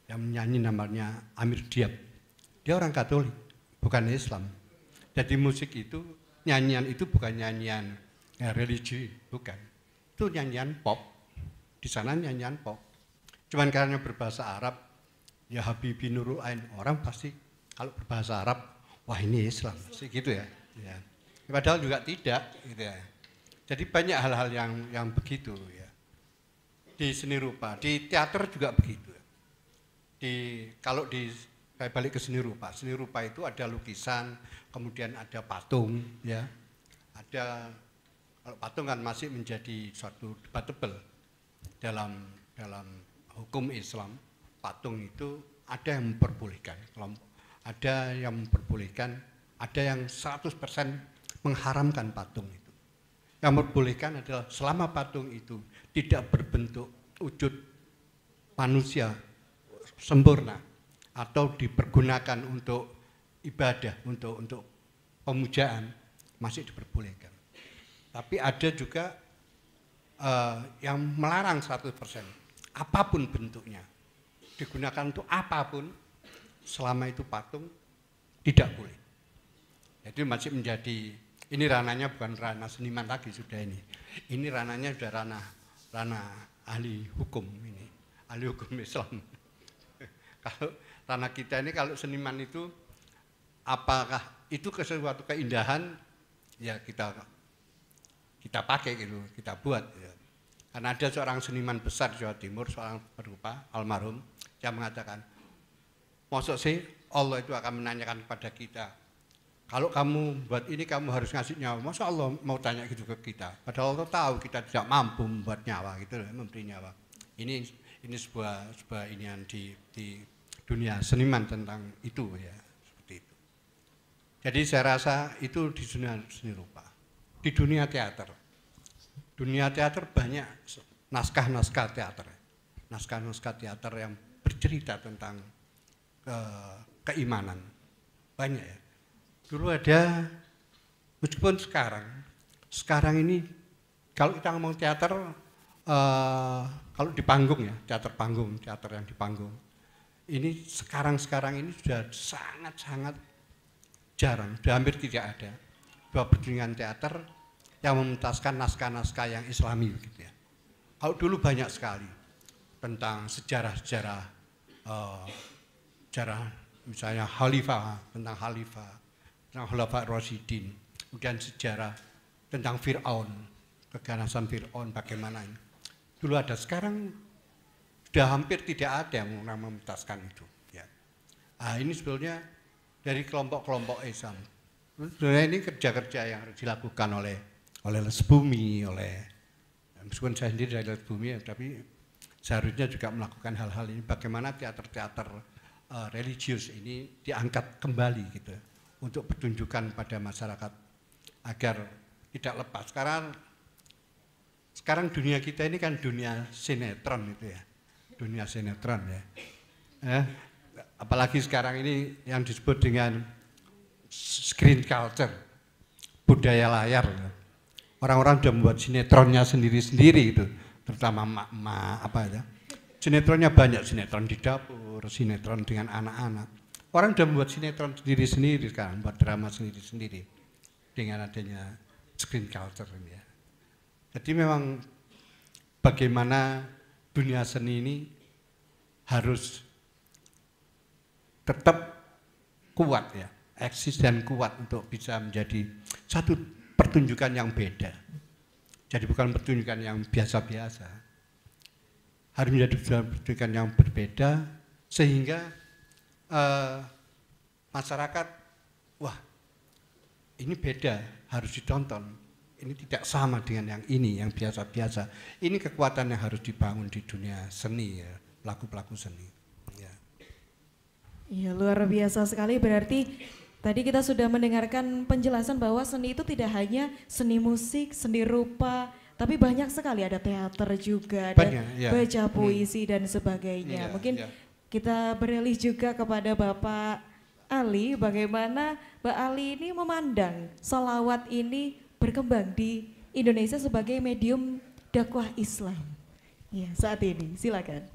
Yang menyanyi namanya Amir Diab, dia orang Katolik, bukan Islam. Jadi musik itu, nyanyian itu bukan nyanyian religi, bukan. Itu nyanyian pop, di sana nyanyian pop. Cuman karena berbahasa Arab, ya Habibi Nurul Ain, orang pasti kalau berbahasa Arab, wah ini Islam, sih gitu ya. Ya. Padahal juga tidak, gitu ya. Jadi banyak hal-hal yang begitu, ya. Di seni rupa, di teater juga begitu. Kalau saya balik ke seni rupa itu ada lukisan, kemudian ada patung, ya. Kalau patung kan masih menjadi suatu debatable dalam hukum Islam. Patung itu ada yang memperbolehkan, ada yang memperbolehkan, ada yang 100% mengharamkan patung itu. Yang memperbolehkan adalah selama patung itu tidak berbentuk wujud manusia sempurna atau dipergunakan untuk ibadah, untuk pemujaan, masih diperbolehkan. Tapi ada juga yang melarang 100%. Apapun bentuknya. Digunakan untuk apapun, selama itu patung, tidak boleh. Jadi masih menjadi, ini ranahnya bukan ranah seniman lagi sudah ini. Ini ranahnya sudah ranah ahli hukum ini, ahli hukum Islam. Kalau ranah kita ini kalau seniman itu, apakah itu sesuatu keindahan, ya kita pakai gitu, kita buat. Ya. Karena ada seorang seniman besar di Jawa Timur, seorang perupa, almarhum, yang mengatakan, maksud sih Allah itu akan menanyakan kepada kita, kalau kamu buat ini kamu harus ngasih nyawa. Masa Allah mau tanya gitu ke kita? Padahal Allah tahu kita tidak mampu membuat nyawa, gitu, memberi nyawa. Ini sebuah inian di dunia seniman tentang itu ya, seperti itu. Jadi saya rasa itu di dunia seni rupa. Di dunia teater. Dunia teater banyak naskah-naskah teater. Naskah-naskah teater yang bercerita tentang keimanan. Banyak ya. Dulu ada, meskipun sekarang ini kalau kita ngomong teater, kalau di panggung ya, teater panggung, teater yang di panggung, ini sekarang ini sudah sangat-sangat jarang, sudah hampir tidak ada dua pertunjukan teater yang mementaskan naskah-naskah yang Islami gitu ya. Kalau dulu banyak sekali tentang sejarah misalnya tentang Khalifah Rasyidin, kemudian sejarah tentang Fir'aun, keganasan Fir'aun bagaimana ini. Dulu ada, sekarang sudah hampir tidak ada yang mementaskan itu. Ya. Nah, ini sebetulnya dari kelompok-kelompok Islam. Sebenarnya ini kerja-kerja yang harus dilakukan oleh Les Bumi, meskipun saya sendiri dari Les Bumi, tapi seharusnya juga melakukan hal-hal ini. Bagaimana teater-teater religius ini diangkat kembali gitu, untuk pertunjukan pada masyarakat agar tidak lepas. Sekarang dunia kita ini kan dunia sinetron itu ya, dunia sinetron ya. Apalagi sekarang ini yang disebut dengan screen culture, budaya layar. Orang-orang sudah membuat sinetronnya sendiri-sendiri itu, terutama emak-emak apa ya. Sinetronnya banyak, sinetron di dapur, sinetron dengan anak-anak. Orang sudah membuat sinetron sendiri-sendiri sekarang, membuat drama sendiri-sendiri dengan adanya screen culture ini ya. Jadi memang bagaimana dunia seni ini harus tetap kuat ya, eksis dan kuat untuk bisa menjadi satu pertunjukan yang beda. Jadi bukan pertunjukan yang biasa-biasa. Harus menjadi pertunjukan yang berbeda sehingga masyarakat, wah ini beda, harus ditonton. Ini tidak sama dengan yang ini, yang biasa-biasa. Ini kekuatan yang harus dibangun di dunia seni ya, pelaku-pelaku seni. Iya, luar biasa sekali. Berarti tadi kita sudah mendengarkan penjelasan bahwa seni itu tidak hanya seni musik, seni rupa, tapi banyak sekali, ada teater juga, dan baca puisi dan sebagainya. Mungkin kita beralih juga kepada Bapak Ali, bagaimana Mbak Ali ini memandang sholawat ini berkembang di Indonesia sebagai medium dakwah Islam. Ya, saat ini, silakan.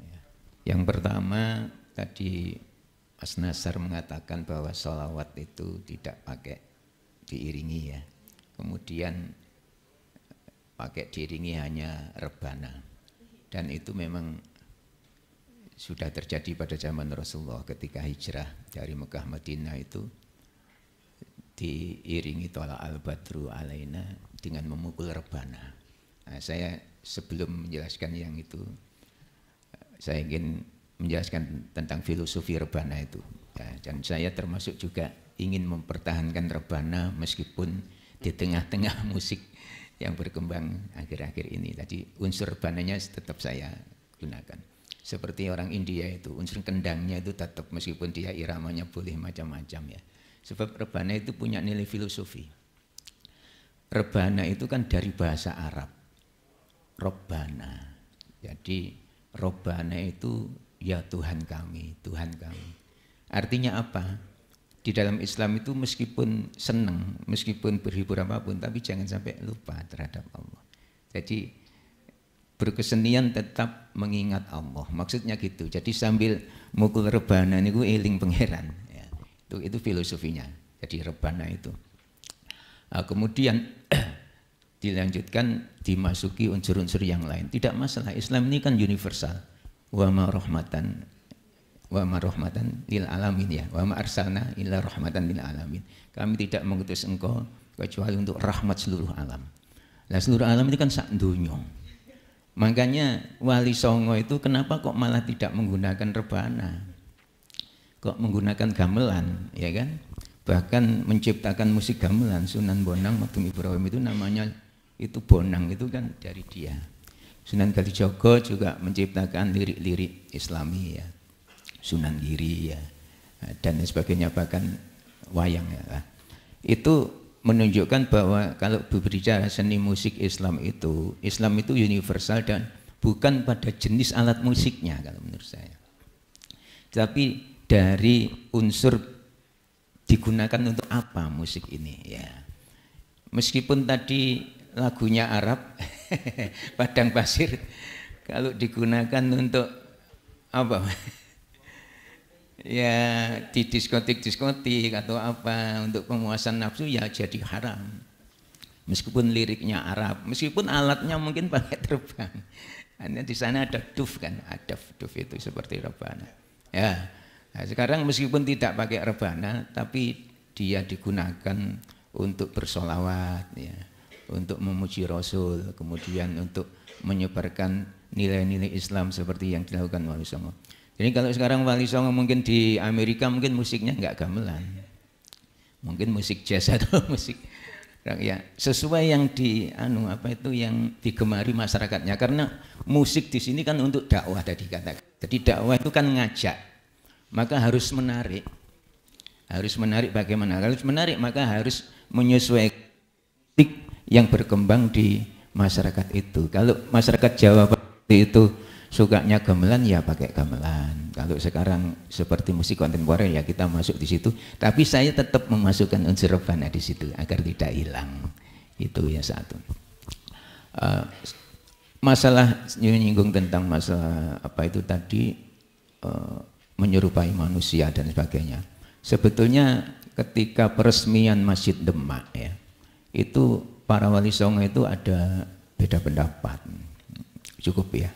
Yang pertama tadi Mas Nasar mengatakan bahwa sholawat itu tidak pakai diiringi ya. Kemudian pakai diiringi hanya rebana. Dan itu memang sudah terjadi pada zaman Rasulullah ketika hijrah dari Mekah Madinah itu diiringi tola al-badru alaina dengan memukul rebana. Nah, saya sebelum menjelaskan yang itu, saya ingin menjelaskan tentang filosofi rebana itu. Ya, dan saya termasuk juga ingin mempertahankan rebana meskipun di tengah-tengah musik yang berkembang akhir-akhir ini. Tadi unsur rebananya tetap saya gunakan. Seperti orang India itu, unsur kendangnya itu tetap meskipun dia iramanya boleh macam-macam ya. Sebab rebana itu punya nilai filosofi. Rebana itu kan dari bahasa Arab. Robbana. Jadi Robbana itu ya Tuhan kami, Tuhan kami. Artinya apa? di dalam Islam itu meskipun senang, meskipun berhibur apapun, tapi jangan sampai lupa terhadap Allah. Jadi berkesenian tetap mengingat Allah, maksudnya gitu. Jadi sambil mukul rebana niku eling pangeran, ya. Itu filosofinya. Jadi rebana itu. Kemudian dilanjutkan dimasuki unsur-unsur yang lain. Tidak masalah. Islam ini kan universal. Wa ma rahmatan lil alamin, ya. Wa ma arsalna illa rahmatan lil alamin. Kami tidak mengutus engkau kecuali untuk rahmat seluruh alam. Nah, seluruh alam ini kan sak donya. Makanya Wali Songo itu kenapa kok malah tidak menggunakan rebana, kok menggunakan gamelan, ya kan? Bahkan menciptakan musik gamelan. Sunan Bonang Madum Ibrahim itu namanya itu Bonang, itu kan dari dia. Sunan Kalijogo juga menciptakan lirik-lirik Islami, ya. Sunan Giri, ya, dan sebagainya, bahkan wayang, ya. Itu menunjukkan bahwa kalau berbicara seni musik Islam itu universal dan bukan pada jenis alat musiknya kalau menurut saya, tapi dari unsur digunakan untuk apa musik ini, ya. Meskipun tadi lagunya Arab Padang Pasir, kalau digunakan untuk apa ya di diskotik atau apa untuk pemuasan nafsu, ya jadi haram. Meskipun liriknya Arab, meskipun alatnya mungkin pakai terbang. Hanya di sana ada duf kan, ada duf itu seperti rebana. Ya, nah, sekarang meskipun tidak pakai rebana, tapi dia digunakan untuk bersolawat, ya, untuk memuji Rasul, kemudian untuk menyebarkan nilai-nilai Islam seperti yang dilakukan Wali Songo. Jadi kalau sekarang Wali Songo mungkin di Amerika mungkin musiknya nggak gamelan, mungkin musik jazz atau musik ya sesuai yang yang digemari masyarakatnya. Karena musik di sini kan untuk dakwah tadi katakan. Jadi dakwah itu kan ngajak, maka harus menarik. Harus menarik bagaimana? Harus menarik maka harus menyesuaikan yang berkembang di masyarakat itu. Kalau masyarakat Jawa itu sukanya gamelan, ya pakai gamelan. Kalau sekarang seperti musik kontemporer, ya kita masuk di situ. Tapi saya tetap memasukkan unsur rebana di situ agar tidak hilang. Itu ya satu. Masalah menyinggung tentang masalah apa itu tadi menyerupai manusia dan sebagainya. Sebetulnya ketika peresmian Masjid Demak, ya, itu para Wali Songo itu ada beda pendapat. Cukup ya.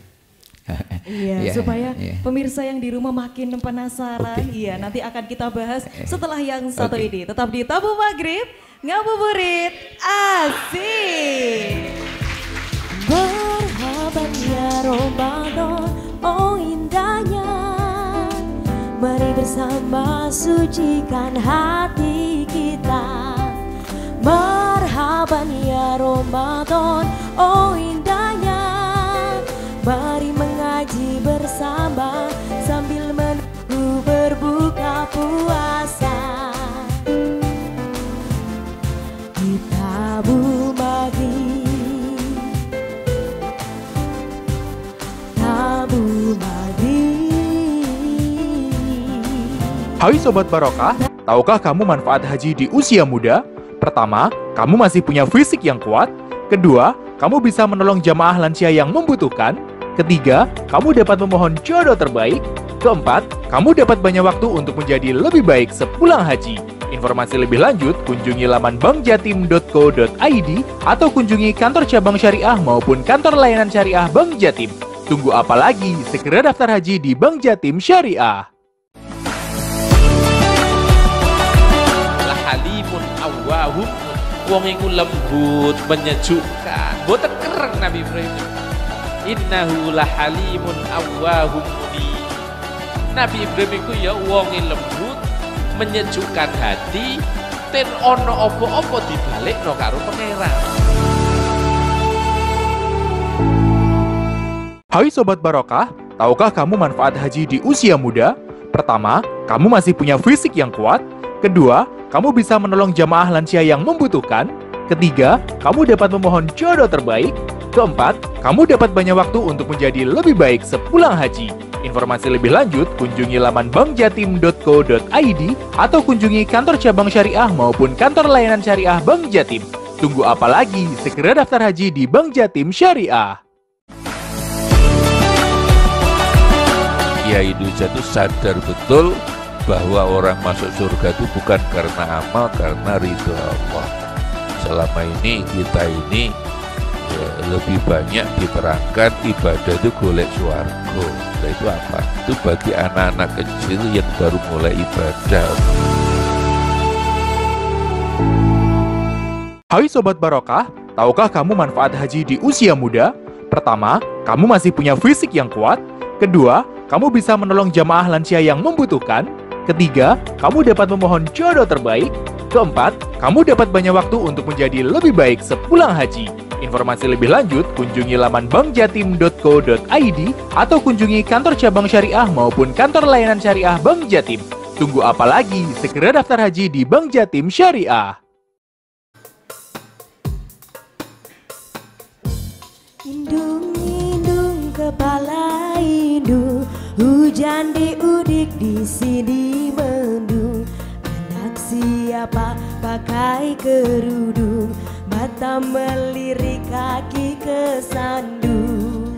Iya, yeah, supaya pemirsa yang di rumah makin penasaran. Iya, nanti akan kita bahas setelah yang satu ini. Tetap di Tabung Maghrib, ngabuburit asik. Marhaban ya Ramadan, oh indahnya. Mari bersama sucikan hati kita. Marhaban ya Ramadan, oh indahnya. Mari mengaji bersama sambil menunggu berbuka puasa. Di Tabung Maghrib, Tabung Maghrib. Hai Sobat Barokah, tahukah kamu manfaat haji di usia muda? Pertama, kamu masih punya fisik yang kuat. Kedua, kamu bisa menolong jamaah lansia yang membutuhkan. Ketiga, kamu dapat memohon jodoh terbaik. Keempat, kamu dapat banyak waktu untuk menjadi lebih baik sepulang haji. Informasi lebih lanjut, kunjungi laman bankjatim.co.id atau kunjungi kantor cabang syariah maupun kantor layanan syariah Bank Jatim. Tunggu apa lagi? Segera daftar haji di Bank Jatim Syariah. Halimun awwahum, wong iku lembut menyejukkan, boten kereng Nabi Ibrahim. Innahu lahalimun awwahum munib. Nabi Ibrahim iku ya wong lembut menyejukkan hati, ten ono opo-opo dibalikno karo pangeran. Hai Sobat Barokah, tahukah kamu manfaat haji di usia muda? Pertama, kamu masih punya fisik yang kuat. Kedua, kamu bisa menolong jamaah lansia yang membutuhkan. Ketiga, kamu dapat memohon jodoh terbaik. Keempat, kamu dapat banyak waktu untuk menjadi lebih baik sepulang haji. Informasi lebih lanjut, kunjungi laman bankjatim.co.id atau kunjungi kantor cabang syariah maupun kantor layanan syariah Bank Jatim. Tunggu apa lagi? Segera daftar haji di Bank Jatim Syariah. Kiai Indonesia itu sadar betul bahwa orang masuk surga itu bukan karena amal, karena ridho Allah. Selama ini kita ini lebih banyak diterangkan ibadah itu golek swarga. Nah, itu apa? Itu bagi anak-anak kecil yang baru mulai ibadah. Hai Sobat Barokah, tahukah kamu manfaat haji di usia muda? Pertama, kamu masih punya fisik yang kuat. Kedua, kamu bisa menolong jamaah lansia yang membutuhkan. Ketiga, kamu dapat memohon jodoh terbaik. Keempat, kamu dapat banyak waktu untuk menjadi lebih baik sepulang haji. Informasi lebih lanjut, kunjungi laman bankjatim.co.id atau kunjungi kantor cabang syariah maupun kantor layanan syariah Bank Jatim. Tunggu apa lagi? Segera daftar haji di Bank Jatim Syariah. Indung-indung kepala indung, hujan diudik di sini mendung. Anak siapa pakai kerudung, mata melirik kaki kesandung.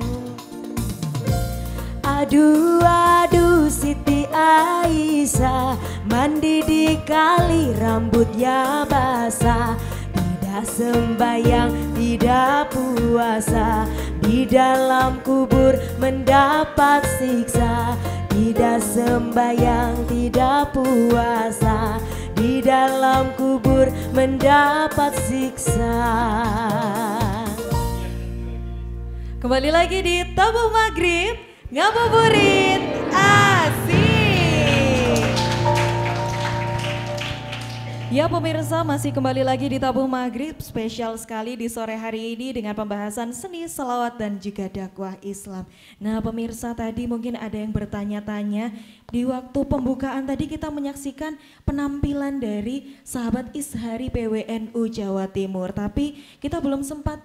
Aduh aduh Siti Aisyah, mandi di kali rambutnya basah. Tidak sembayang, tidak puasa, di dalam kubur mendapat siksa. Tidak sembayang, tidak puasa, di dalam kubur mendapat siksa. Kembali lagi di Tabung Maghrib, ngabuburit asik. Ya pemirsa, masih kembali lagi di Tabung Maghrib, spesial sekali di sore hari ini dengan pembahasan seni, selawat dan juga dakwah Islam. Nah pemirsa, tadi mungkin ada yang bertanya-tanya, di waktu pembukaan tadi kita menyaksikan penampilan dari sahabat Ishari PWNU Jawa Timur, tapi kita belum sempat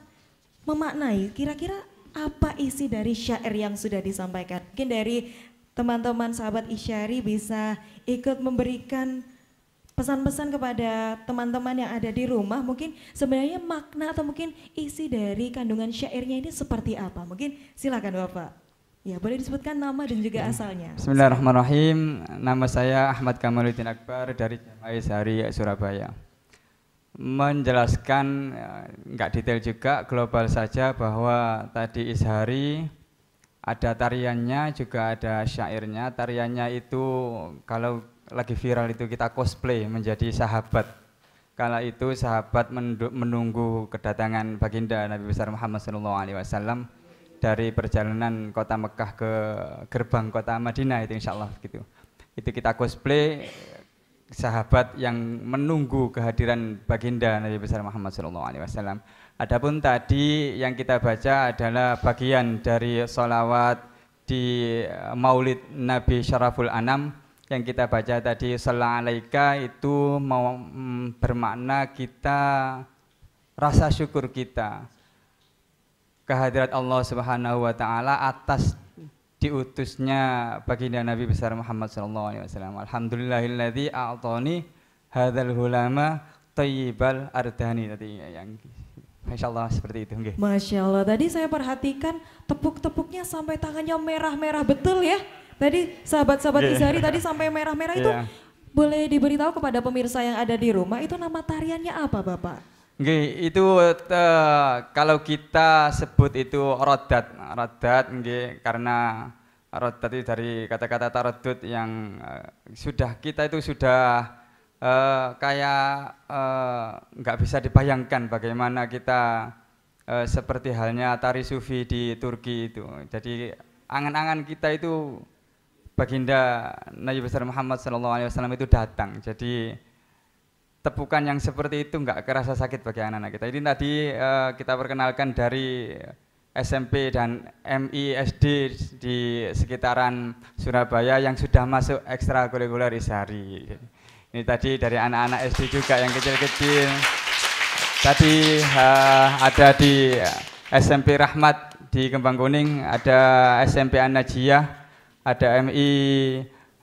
memaknai kira-kira apa isi dari syair yang sudah disampaikan. Mungkin dari teman-teman sahabat Ishari bisa ikut memberikan pesan-pesan kepada teman-teman yang ada di rumah, mungkin sebenarnya makna atau mungkin isi dari kandungan syairnya ini seperti apa? Mungkin silakan Bapak. Ya, boleh disebutkan nama dan juga asalnya. Bismillahirrahmanirrahim. Nama saya Ahmad Kamaluddin Akbar dari Jamaah Ishari Surabaya. Menjelaskan nggak detail juga, global saja bahwa tadi Ishari ada tariannya juga ada syairnya. Tariannya itu kalau lagi viral itu kita cosplay menjadi sahabat. Kala itu sahabat menunggu kedatangan baginda Nabi besar Muhammad SAW dari perjalanan kota Mekah ke gerbang kota Madinah itu insyaallah gitu. Itu kita cosplay sahabat yang menunggu kehadiran baginda Nabi besar Muhammad SAW. Adapun tadi yang kita baca adalah bagian dari sholawat di Maulid Nabi Syaraful Anam. Yang kita baca tadi sallallahu alaika itu mau bermakna kita rasa syukur kita kehadirat Allah Subhanahu wa taala atas diutusnya baginda Nabi besar Muhammad sallallahu alaihi wasallam. Alhamdulillahilladzi a'tani hadzal hulama thayyibal ardani tadi yang insyaallah seperti itu nggih. Masya Allah, tadi saya perhatikan tepuk-tepuknya sampai tangannya merah-merah betul ya. Tadi sahabat-sahabat Ishari tadi sampai merah-merah itu boleh diberitahu kepada pemirsa yang ada di rumah itu nama tariannya apa Bapak? Nggih, itu kalau kita sebut itu rodat, nggih, karena rodat itu dari kata-kata taradud yang kita itu sudah kayak nggak bisa dibayangkan bagaimana kita seperti halnya tari sufi di Turki itu. Jadi angan-angan kita itu baginda Nabi besar Muhammad SAW itu datang. Jadi tepukan yang seperti itu nggak kerasa sakit bagi anak-anak kita. Ini tadi kita perkenalkan dari SMP dan MISD di sekitaran Surabaya yang sudah masuk ekstrakurikuler Ishari. Ini tadi dari anak-anak SD juga yang kecil-kecil. Tadi ada di SMP Rahmat di Kembang Kuning, ada SMP An-Najiyah, ada MI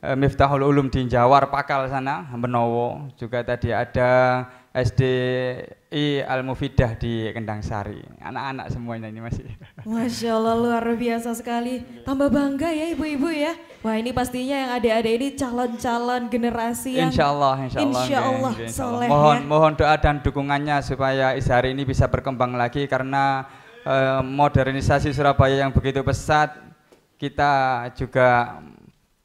Miftahul Ulum di Jawar Pakal sana, Benowo, juga tadi ada SDI Al-Mufidah di Kendang Sari. Anak-anak semuanya ini masih. Masya Allah, luar biasa sekali. Tambah bangga ya ibu-ibu ya. Wah, ini pastinya yang adik-adik ini calon-calon generasi yang Insya Allah soleh mohon doa dan dukungannya supaya Izhari ini bisa berkembang lagi, karena modernisasi Surabaya yang begitu pesat, kita juga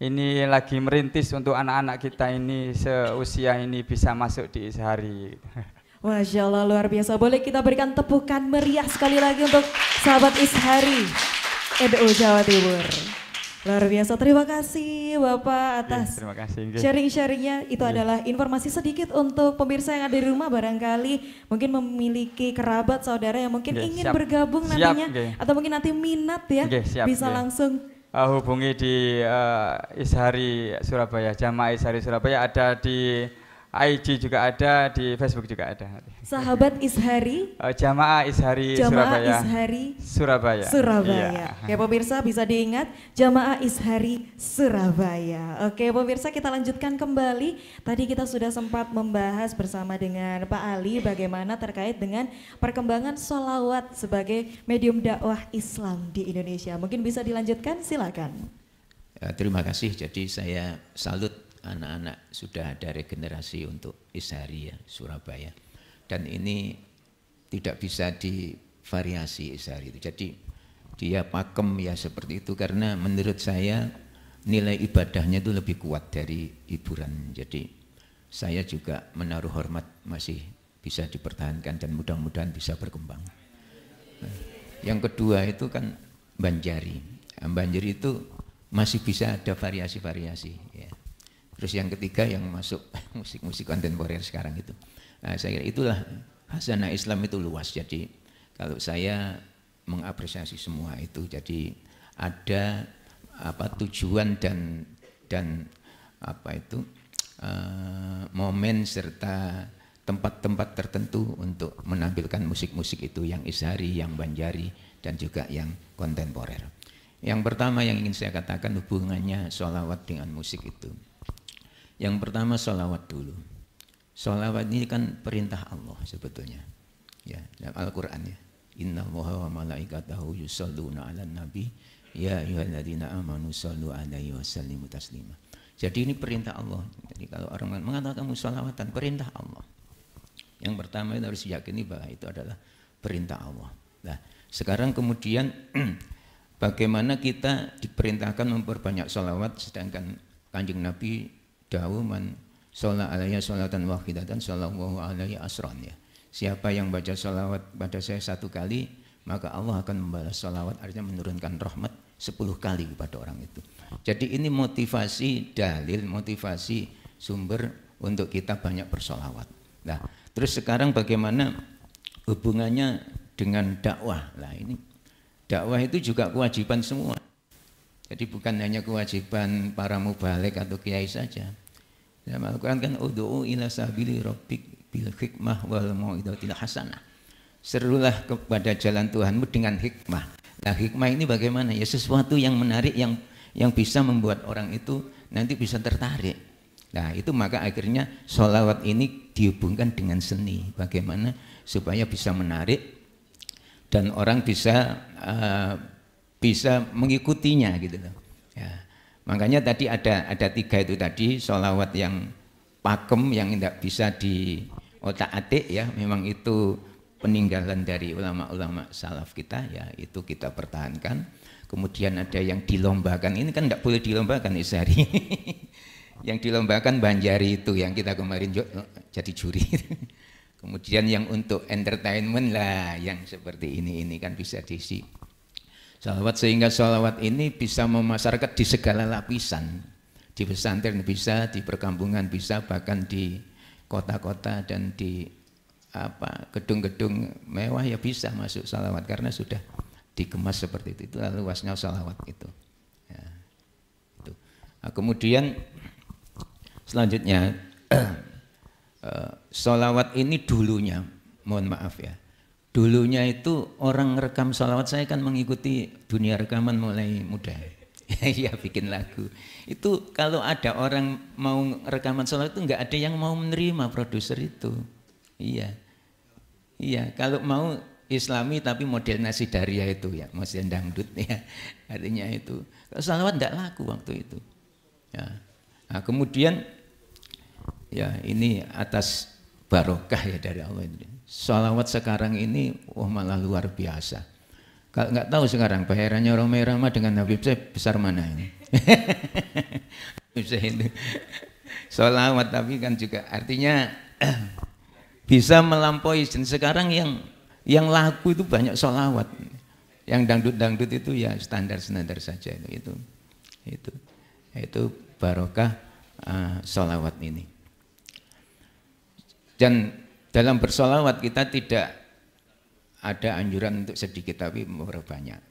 ini lagi merintis untuk anak-anak kita ini seusia ini bisa masuk di Izhari. Masya Allah, luar biasa. Boleh kita berikan tepukan meriah sekali lagi untuk sahabat Izhari NU Jawa Timur. Luar biasa, terima kasih Bapak atas sharing-sharingnya. Itu adalah informasi sedikit untuk pemirsa yang ada di rumah, barangkali mungkin memiliki kerabat saudara yang mungkin ingin bergabung nantinya, atau mungkin nanti minat ya, bisa langsung hubungi di Izhari Surabaya, Jamaah Izhari Surabaya, ada di IG juga ada, di Facebook juga ada. Sahabat Izhari, Jamaah Izhari Surabaya. Izhari Surabaya. Iya. Oke pemirsa, bisa diingat Jamaah Izhari Surabaya. Oke pemirsa, kita lanjutkan kembali. Tadi kita sudah sempat membahas bersama dengan Pak Ali bagaimana terkait dengan perkembangan sholawat sebagai medium dakwah Islam di Indonesia. Mungkin bisa dilanjutkan, silakan. Terima kasih. Jadi saya salut anak-anak sudah ada regenerasi untuk Izhari ya, Surabaya, dan ini tidak bisa divariasi Izhari itu. Jadi dia pakem ya seperti itu, karena menurut saya nilai ibadahnya itu lebih kuat dari hiburan. Jadi saya juga menaruh hormat masih bisa dipertahankan dan mudah-mudahan bisa berkembang. Yang kedua itu kan Banjari. Banjari itu masih bisa ada variasi-variasi ya. Terus yang ketiga yang masuk musik-musik kontemporer sekarang itu. Nah, saya kira itulah hasanah Islam itu luas. Jadi kalau saya mengapresiasi semua itu, jadi ada tujuan dan momen serta tempat-tempat tertentu untuk menampilkan musik-musik itu, yang Izhari, yang Banjari, dan juga yang kontemporer. Yang pertama yang ingin saya katakan hubungannya sholawat dengan musik itu. Yang pertama sholawat dulu. Sholawat ini kan perintah Allah sebetulnya. Ya, dalam Al-Quran ya. Innallaha wa malaikatahu yusholluna 'alan nabi ya ayyuhalladzina amanu shollu 'alaihi wa sallimu taslima. Jadi ini perintah Allah. Jadi kalau orang mengatakan musholawatan, perintah Allah. Yang pertama itu harus diyakini bahwa itu adalah perintah Allah. Nah, sekarang kemudian bagaimana kita diperintahkan memperbanyak sholawat, sedangkan Kanjeng Nabi dawuh man sholla alaiya sholatan wahidatan shollallahu alaihi asron ya. Siapa yang baca sholawat pada saya 1 kali, maka Allah akan membalas sholawat, artinya menurunkan rahmat 10 kali kepada orang itu. Jadi ini motivasi dalil, motivasi sumber untuk kita banyak bersholawat. Nah, terus sekarang bagaimana hubungannya dengan dakwah? Nah, ini dakwah itu juga kewajiban semua. Jadi bukan hanya kewajiban para mubalik atau kiai saja. Dalam Al-Quran kan ud'u ila sabili rabbik bil hikmah wal mau'izatil hasanah. Serulah kepada jalan Tuhanmu dengan hikmah. Nah, hikmah ini bagaimana? Ya sesuatu yang menarik, yang bisa membuat orang itu nanti bisa tertarik. Nah, itu maka akhirnya sholawat ini dihubungkan dengan seni. Bagaimana supaya bisa menarik dan orang bisa mengikutinya gitu loh. Ya. Makanya tadi ada 3 itu tadi, sholawat yang pakem, yang tidak bisa diotak-atik ya, memang itu peninggalan dari ulama-ulama salaf kita ya, itu kita pertahankan. Kemudian ada yang dilombakan, ini kan tidak boleh dilombakan Izhari. Yang dilombakan Banjari itu yang kita kemarin jadi juri. Kemudian yang untuk entertainment lah, yang seperti ini kan bisa diisi sholawat, sehingga sholawat ini bisa memasarkan di segala lapisan, di pesantren bisa, di perkampungan bisa, bahkan di kota-kota dan di gedung-gedung mewah ya bisa masuk sholawat, karena sudah dikemas seperti itu. Itulah luasnya sholawat itu. Ya, itu. Nah, kemudian selanjutnya sholawat ini dulunya, mohon maaf ya, dulunya itu orang rekam sholawat, saya kan mengikuti dunia rekaman mulai muda. Iya, bikin lagu. Itu kalau ada orang mau rekaman sholawat itu nggak ada yang mau menerima, produser itu. Iya. Iya, kalau mau Islami tapi model Nasidaria itu ya, model dangdut ya. Artinya itu. Kalau sholawat enggak laku waktu itu. Ya. Nah, kemudian ya ini atas barokah ya dari Allah ini. Sholawat sekarang ini malah luar biasa. Kalau nggak tahu sekarang bayarannya Romai Rama dengan Habib Syekh besar mana ini? Habib Syekh itu sholawat tapi kan juga artinya bisa melampaui. Dan sekarang yang laku itu banyak sholawat. Yang dangdut-dangdut itu ya standar-standar saja itu barokah sholawat ini. Dan dalam bersolawat kita tidak ada anjuran untuk sedikit tapi memperbanyak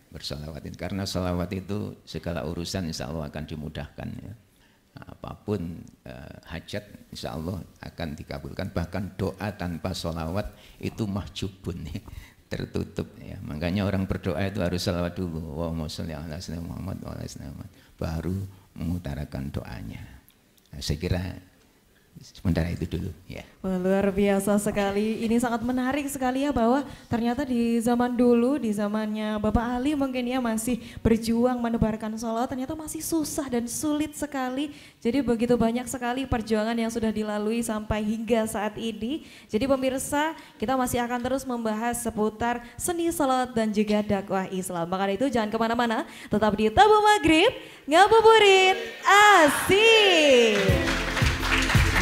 bersolawat ini. Karena solawat itu segala urusan insya Allah akan dimudahkan ya. Apapun hajat insya Allah akan dikabulkan. Bahkan doa tanpa solawat itu mahjubun ya, tertutup ya. Makanya orang berdoa itu harus salawat dulu. Allahumma sholli ala sayyidina Muhammad wa ala sayyidina Muhammad, baru mengutarakan doanya. Nah, saya kira sementara itu dulu ya. Wah, luar biasa sekali. Ini sangat menarik sekali ya bahwa ternyata di zaman dulu, di zamannya Bapak Ali mungkin ya masih berjuang menebarkan sholawat, ternyata masih susah dan sulit sekali. Jadi begitu banyak sekali perjuangan yang sudah dilalui sampai hingga saat ini. Jadi pemirsa, kita masih akan terus membahas seputar seni sholawat dan juga dakwah Islam. Maka itu jangan kemana-mana, tetap di Tabung Maghrib, ngabuburit asik.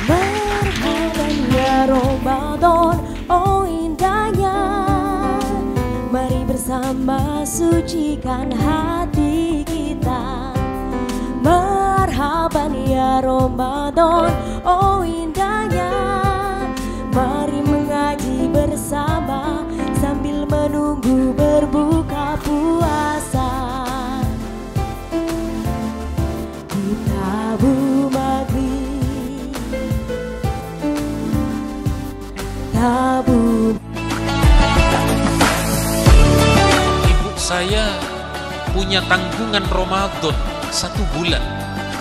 Marhaban ya Ramadan, oh indahnya. Mari bersama sucikan hati kita. Marhaban ya Ramadan, oh indahnya. Mari mengaji bersama sambil menunggu berbuka puasa. Di Tabung Maghrib, Ibu saya punya tanggungan Ramadan 1 bulan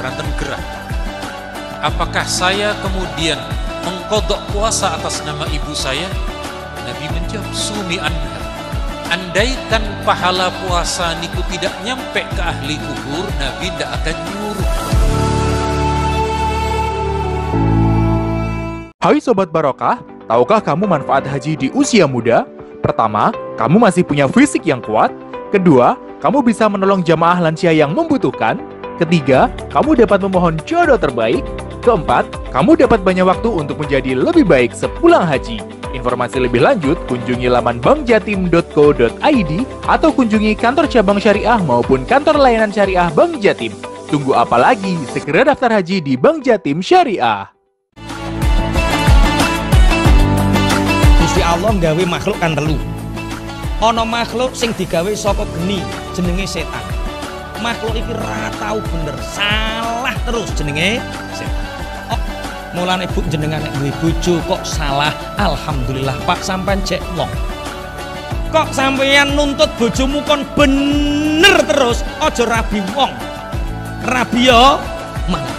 Keranten Gerah. Apakah saya kemudian mengkodok puasa atas nama ibu saya? Nabi menjawab, sumi anha. Andaikan pahala puasa niku tidak nyampe ke ahli kubur, Nabi tidak akan nyuruh. Hai Sobat Barokah, tahukah kamu manfaat haji di usia muda? Pertama, kamu masih punya fisik yang kuat. Kedua, kamu bisa menolong jamaah lansia yang membutuhkan. Ketiga, kamu dapat memohon jodoh terbaik. Keempat, kamu dapat banyak waktu untuk menjadi lebih baik sepulang haji. Informasi lebih lanjut, kunjungi laman bankjatim.co.id atau kunjungi kantor cabang syariah maupun kantor layanan syariah Bank Jatim. Tunggu apa lagi? Segera daftar haji di Bank Jatim Syariah. Gusti Allah nggawe makhluk kan telu. Ana makhluk sing digawe saka geni jenenge setan. Makhluk iki ra tau bener, salah terus jenenge setan. Oh, mulane Bu jenengan nek duwe bojo kok salah, alhamdulillah Pak sampean cek wong. Kok sampeyan nuntut bojomu kon bener terus, aja rabi wong. Rabi yo malah.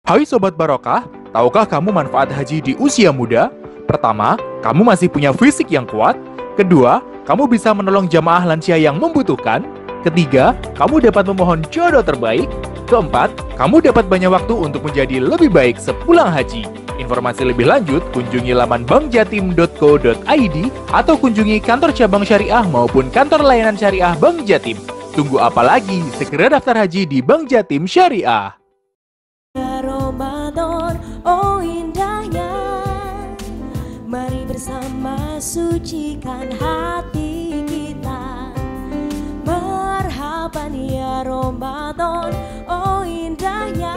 Hai Sobat Barokah, tahukah kamu manfaat haji di usia muda? Pertama, kamu masih punya fisik yang kuat. Kedua, kamu bisa menolong jamaah lansia yang membutuhkan. Ketiga, kamu dapat memohon jodoh terbaik. Keempat, kamu dapat banyak waktu untuk menjadi lebih baik sepulang haji. Informasi lebih lanjut, kunjungi laman bankjatim.co.id atau kunjungi kantor cabang syariah maupun kantor layanan syariah Bank Jatim. Tunggu apa lagi? Segera daftar haji di Bank Jatim Syariah. Ramadan, oh indahnya. Mari bersama sucikan hati kita. Marhaban ya Ramadan, oh indahnya.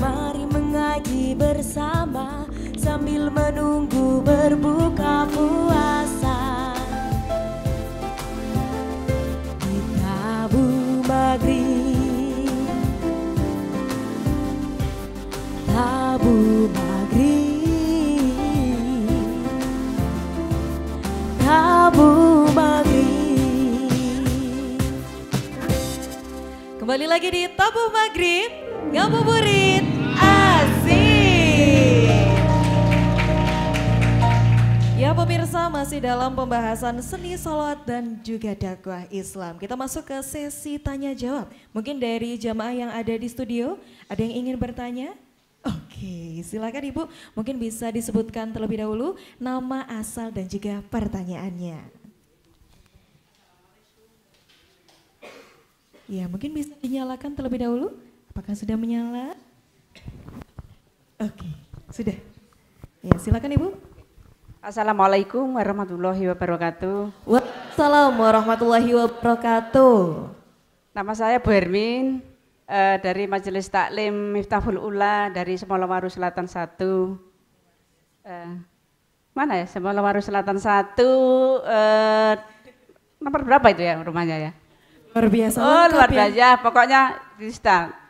Mari mengaji bersama sambil menunggu berbuka puasa. Di Tabung Maghrib, Tabung Maghrib, Tabung Kembali lagi di Tabuh Maghrib, ngabuburit asik. Ya pemirsa, masih dalam pembahasan seni sholawat dan juga dakwah Islam. Kita masuk ke sesi tanya jawab. Mungkin dari jamaah yang ada di studio, ada yang ingin bertanya? Oke, silakan Ibu. Mungkin bisa disebutkan terlebih dahulu nama, asal dan juga pertanyaannya. Ya, mungkin bisa dinyalakan terlebih dahulu. Apakah sudah menyala? Oke, sudah. Ya, silakan Ibu. Assalamualaikum warahmatullahi wabarakatuh. Waalaikumsalam warahmatullahi wabarakatuh. Nama saya Bu Hermin dari Majelis Taklim Miftahul Ula dari Semolawaru Selatan 1. Mana ya? Semolawaru Selatan 1. Nomor berapa itu ya rumahnya ya? Luar biasa. Oh luar biasa. Ya. Pokoknya di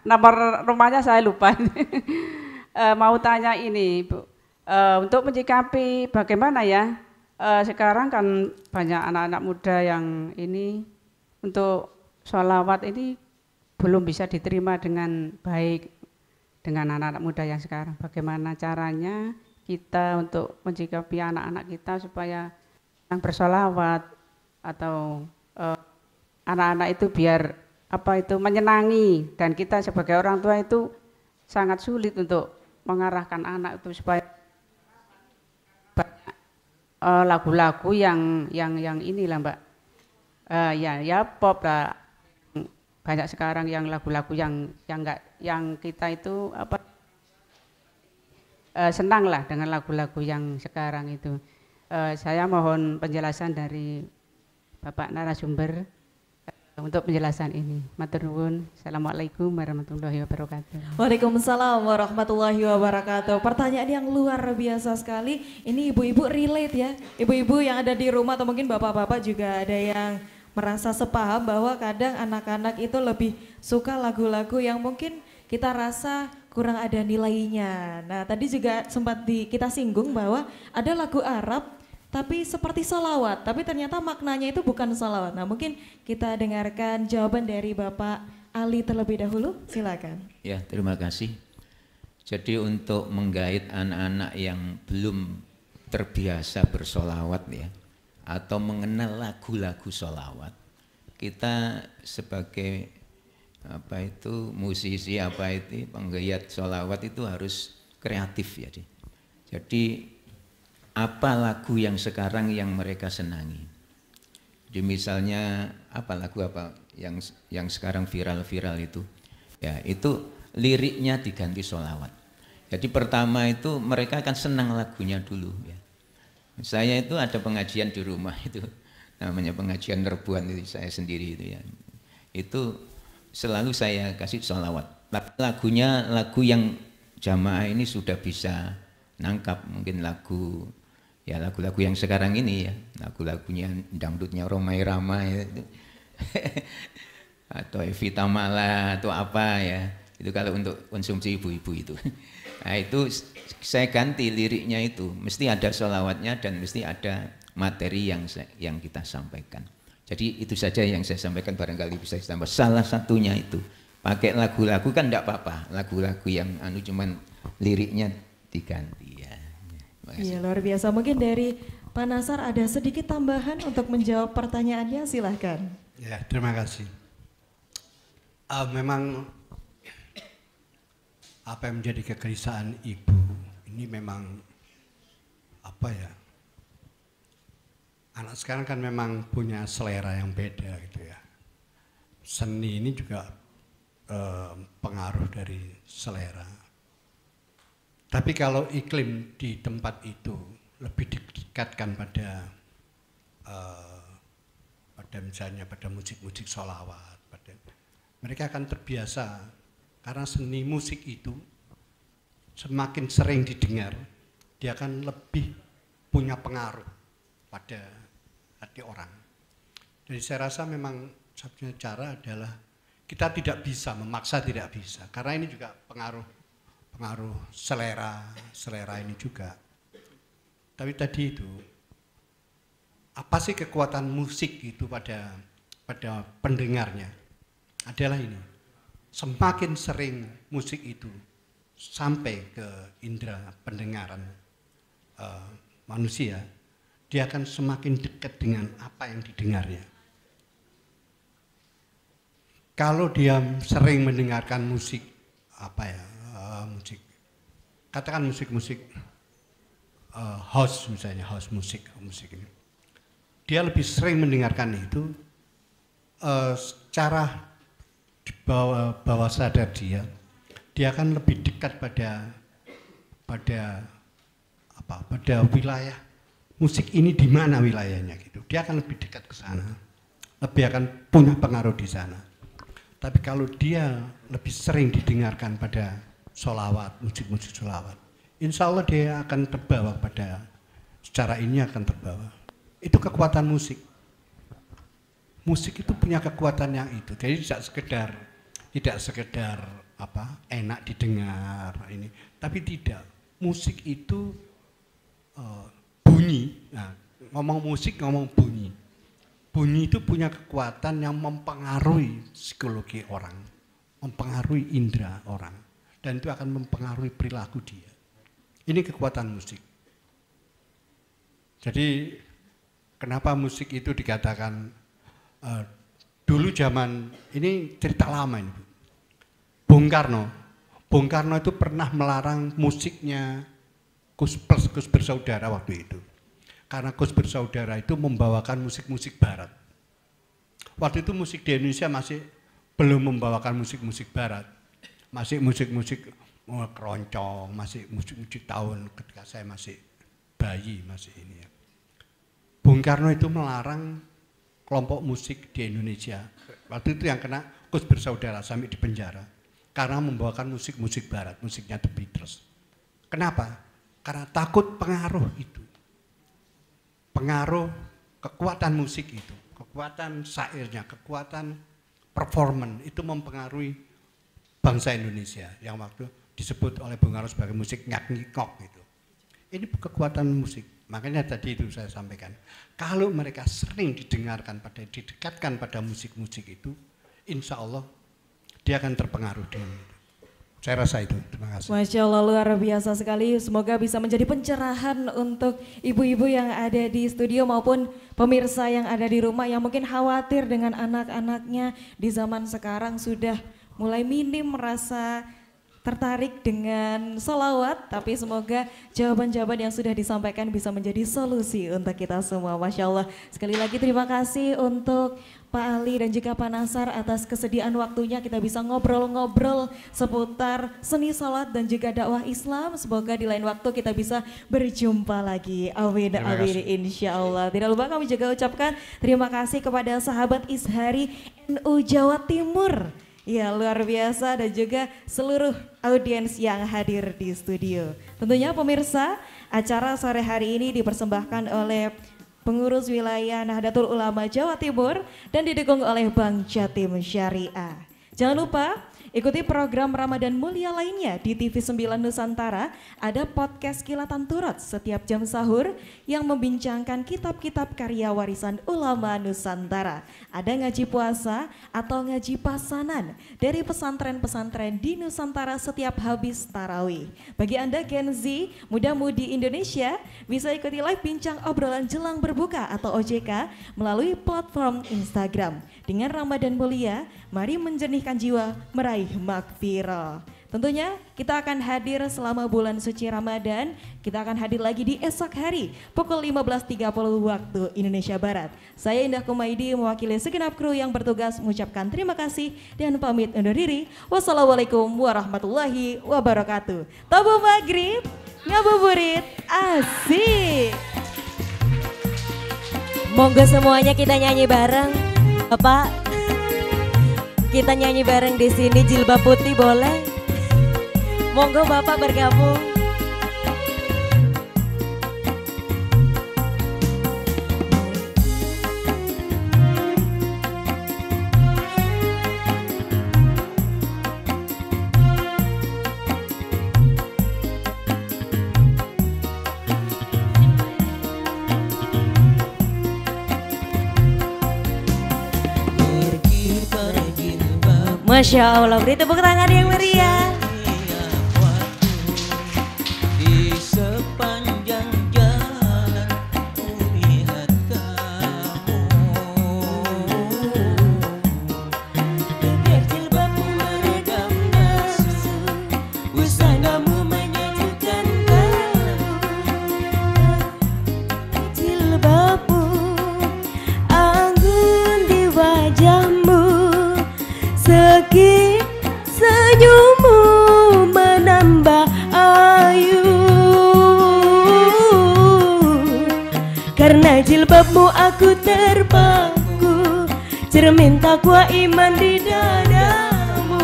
nomor rumahnya saya lupa. Mau tanya ini Bu. Untuk menyikapi bagaimana ya, sekarang kan banyak anak-anak muda yang ini untuk sholawat ini belum bisa diterima dengan baik dengan anak-anak muda yang sekarang. Bagaimana caranya kita untuk menyikapi anak-anak kita supaya yang bersholawat atau anak-anak itu biar menyenangi, dan kita sebagai orang tua itu sangat sulit untuk mengarahkan anak itu supaya lagu-lagu yang inilah Mbak, ya pop lah, banyak sekarang yang lagu-lagu yang kita itu senang lah dengan lagu-lagu yang sekarang itu. Saya mohon penjelasan dari Bapak narasumber untuk penjelasan ini. Matur nuwun. Assalamualaikum warahmatullahi wabarakatuh. Waalaikumsalam warahmatullahi wabarakatuh. Pertanyaan yang luar biasa sekali. Ini ibu-ibu relate ya. Ibu-ibu yang ada di rumah atau mungkin bapak-bapak juga ada yang merasa sepaham bahwa kadang anak-anak itu lebih suka lagu-lagu yang mungkin kita rasa kurang ada nilainya. Nah tadi juga sempat kita singgung bahwa ada lagu Arab tapi seperti sholawat, tapi ternyata maknanya itu bukan sholawat. Nah mungkin kita dengarkan jawaban dari Bapak Ali terlebih dahulu, silakan. Ya, terima kasih. Jadi untuk menggait anak-anak yang belum terbiasa bersolawat ya, atau mengenal lagu-lagu solawat, kita sebagai musisi penggayat solawat itu harus kreatif ya. Jadi apa lagu yang sekarang yang mereka senangi? Jadi misalnya lagu yang sekarang viral itu, ya itu liriknya diganti sholawat. Jadi pertama itu mereka akan senang lagunya dulu. Ya. Saya itu ada pengajian di rumah itu, namanya pengajian Rebuan itu saya sendiri itu ya. Itu selalu saya kasih sholawat. Lagunya lagu yang jamaah ini sudah bisa nangkap, mungkin lagu yang sekarang ini ya, lagu-lagunya dangdutnya Romai Rama itu atau Evita Mala atau apa ya, itu kalau untuk konsumsi ibu-ibu itu. Nah itu saya ganti liriknya, itu mesti ada sholawatnya dan mesti ada materi yang kita sampaikan. Jadi itu saja yang saya sampaikan, barangkali bisa ditambah. Salah satunya itu pakai lagu-lagu kan enggak apa-apa, lagu-lagu yang cuman liriknya diganti ya. Iya luar biasa. Mungkin dari Pak Nasar ada sedikit tambahan untuk menjawab pertanyaannya, silahkan. Ya, terima kasih. Memang apa yang menjadi kegelisahan ibu ini memang anak sekarang kan memang punya selera yang beda gitu ya. Seni ini juga pengaruh dari selera. Tapi kalau iklim di tempat itu lebih didekatkan pada misalnya pada musik-musik sholawat, mereka akan terbiasa, karena seni musik itu semakin sering didengar, dia akan lebih punya pengaruh pada hati orang. Jadi saya rasa memang satunya cara adalah kita tidak bisa memaksa, tidak bisa, karena ini juga pengaruh selera ini juga. Tapi tadi itu, apa sih kekuatan musik itu pada pendengarnya? Adalah ini, semakin sering musik itu sampai ke indera pendengaran manusia, dia akan semakin dekat dengan apa yang didengarnya. Kalau dia sering mendengarkan musik, musik, katakan musik house misalnya, house musik ini, dia lebih sering mendengarkan itu, secara di bawah sadar dia akan lebih dekat pada wilayah musik ini, di mana wilayahnya gitu. Dia akan lebih dekat ke sana, lebih akan punya pengaruh di sana. Tapi kalau dia lebih sering didengarkan pada sholawat, musik-musik sholawat, insya Allah dia akan terbawa secara ini akan terbawa. Itu kekuatan musik. Musik itu punya kekuatan yang itu. Jadi tidak sekedar enak didengar ini, tapi tidak. Musik itu bunyi. Nah, ngomong musik ngomong bunyi. Bunyi itu punya kekuatan yang mempengaruhi psikologi orang, mempengaruhi indera orang, dan itu akan mempengaruhi perilaku dia. Ini kekuatan musik. Jadi kenapa musik itu dikatakan dulu zaman ini, cerita lama ini, Bung Karno itu pernah melarang musiknya Kus Bersaudara waktu itu. Karena Kus Bersaudara itu membawakan musik-musik barat. Waktu itu musik di Indonesia masih belum membawakan musik-musik barat. Masih musik-musik keroncong, masih musik-musik tahun ketika saya masih bayi, masih ini ya. Bung Karno itu melarang kelompok musik di Indonesia. Waktu itu yang kena Kus Bersaudara sampai di penjara. Karena membawakan musik-musik barat, musiknya The Beatles. Kenapa? Karena takut pengaruh itu. Pengaruh kekuatan musik itu, kekuatan syairnya, kekuatan performan itu mempengaruhi bangsa Indonesia yang waktu disebut oleh Bung Karno sebagai musik ngak-ngikok gitu. Ini kekuatan musik. Makanya tadi itu saya sampaikan, kalau mereka sering didekatkan pada musik-musik itu, insya Allah dia akan terpengaruh dengan itu. Saya rasa itu. Terima kasih. Masya Allah, luar biasa sekali. Semoga bisa menjadi pencerahan untuk ibu-ibu yang ada di studio maupun pemirsa yang ada di rumah yang mungkin khawatir dengan anak-anaknya di zaman sekarang sudah mulai minim merasa tertarik dengan sholawat, tapi semoga jawaban-jawaban yang sudah disampaikan bisa menjadi solusi untuk kita semua. Masya Allah. Sekali lagi terima kasih untuk Pak Ali dan juga Pak Nasar atas kesediaan waktunya, kita bisa ngobrol-ngobrol seputar seni sholat dan juga dakwah Islam. Semoga di lain waktu kita bisa berjumpa lagi. Amin, amin, insya Allah. Tidak lupa kami juga ucapkan terima kasih kepada sahabat Ishari NU Jawa Timur. Ya, luar biasa, dan juga seluruh audiens yang hadir di studio. Tentunya pemirsa, acara sore hari ini dipersembahkan oleh pengurus wilayah Nahdlatul Ulama Jawa Timur dan didukung oleh Bank Jatim Syariah. Jangan lupa ikuti program Ramadan Mulia lainnya di TV 9 Nusantara. Ada podcast Kilatan Turut setiap jam sahur yang membincangkan kitab-kitab karya warisan ulama Nusantara. Ada ngaji puasa atau ngaji pasanan dari pesantren-pesantren di Nusantara setiap habis tarawih. Bagi Anda Gen Z, muda-mudi Indonesia bisa ikuti live bincang obrolan jelang berbuka atau OJK melalui platform Instagram. Dengan Ramadan Mulia, mari menjernihkan jiwa, meraih makfirah. Tentunya kita akan hadir selama bulan suci Ramadan. Kita akan hadir lagi di esok hari pukul 15.30 waktu Indonesia Barat. Saya Indah Kumaidi mewakili segenap kru yang bertugas mengucapkan terima kasih dan pamit undur diri. Wassalamualaikum warahmatullahi wabarakatuh. Tabu maghrib, ngabuburit, asik. Monggo semuanya kita nyanyi bareng, Bapak. Kita nyanyi bareng di sini, jilbab putih boleh? Monggo Bapak bergabung. Masya Allah, beri tepuk tangan yang meriah. Di sepanjang jalan kulihat kamu, biar jilbabmu meredam nafsu, busanamu menyejukkan kalbu. Jilbabmu anggun di wajahmu, segi senyummu menambah ayu. Karena jilbabmu aku terpaku, cermin takwa iman di dadamu.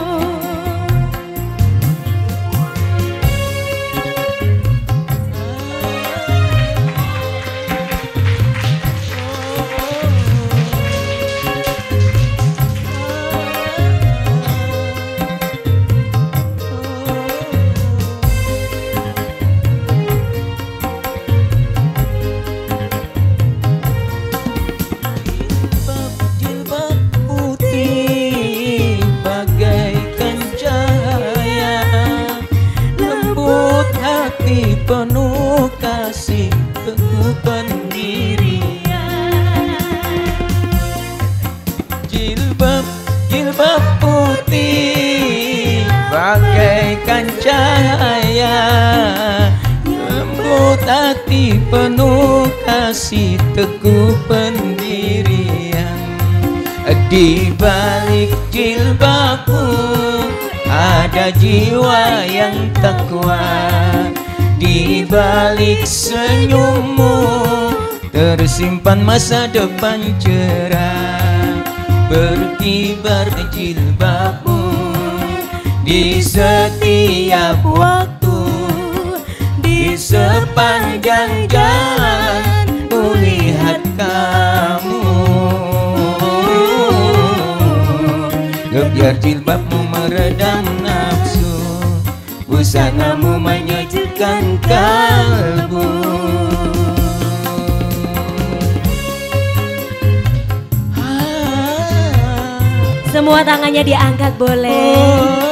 jilbab putih bagaikan cahaya, lembut hati penuh kasih teguh pendirian. Jilbab putih bagaikan cahaya, lembut hati penuh kasih teguh pendirian. Di balik jilbabmu ada jiwa yang takwa, di balik senyummu tersimpan masa depan cerah. Berkibar jilbabmu di setiap waktu, di sepanjang jalan kulihat kamu. Biar jilbabmu meredam nafsu, busanamu menyejukkan kalbu. Semua tangannya diangkat boleh.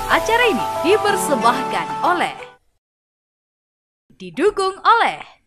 Acara ini dipersembahkan oleh, didukung oleh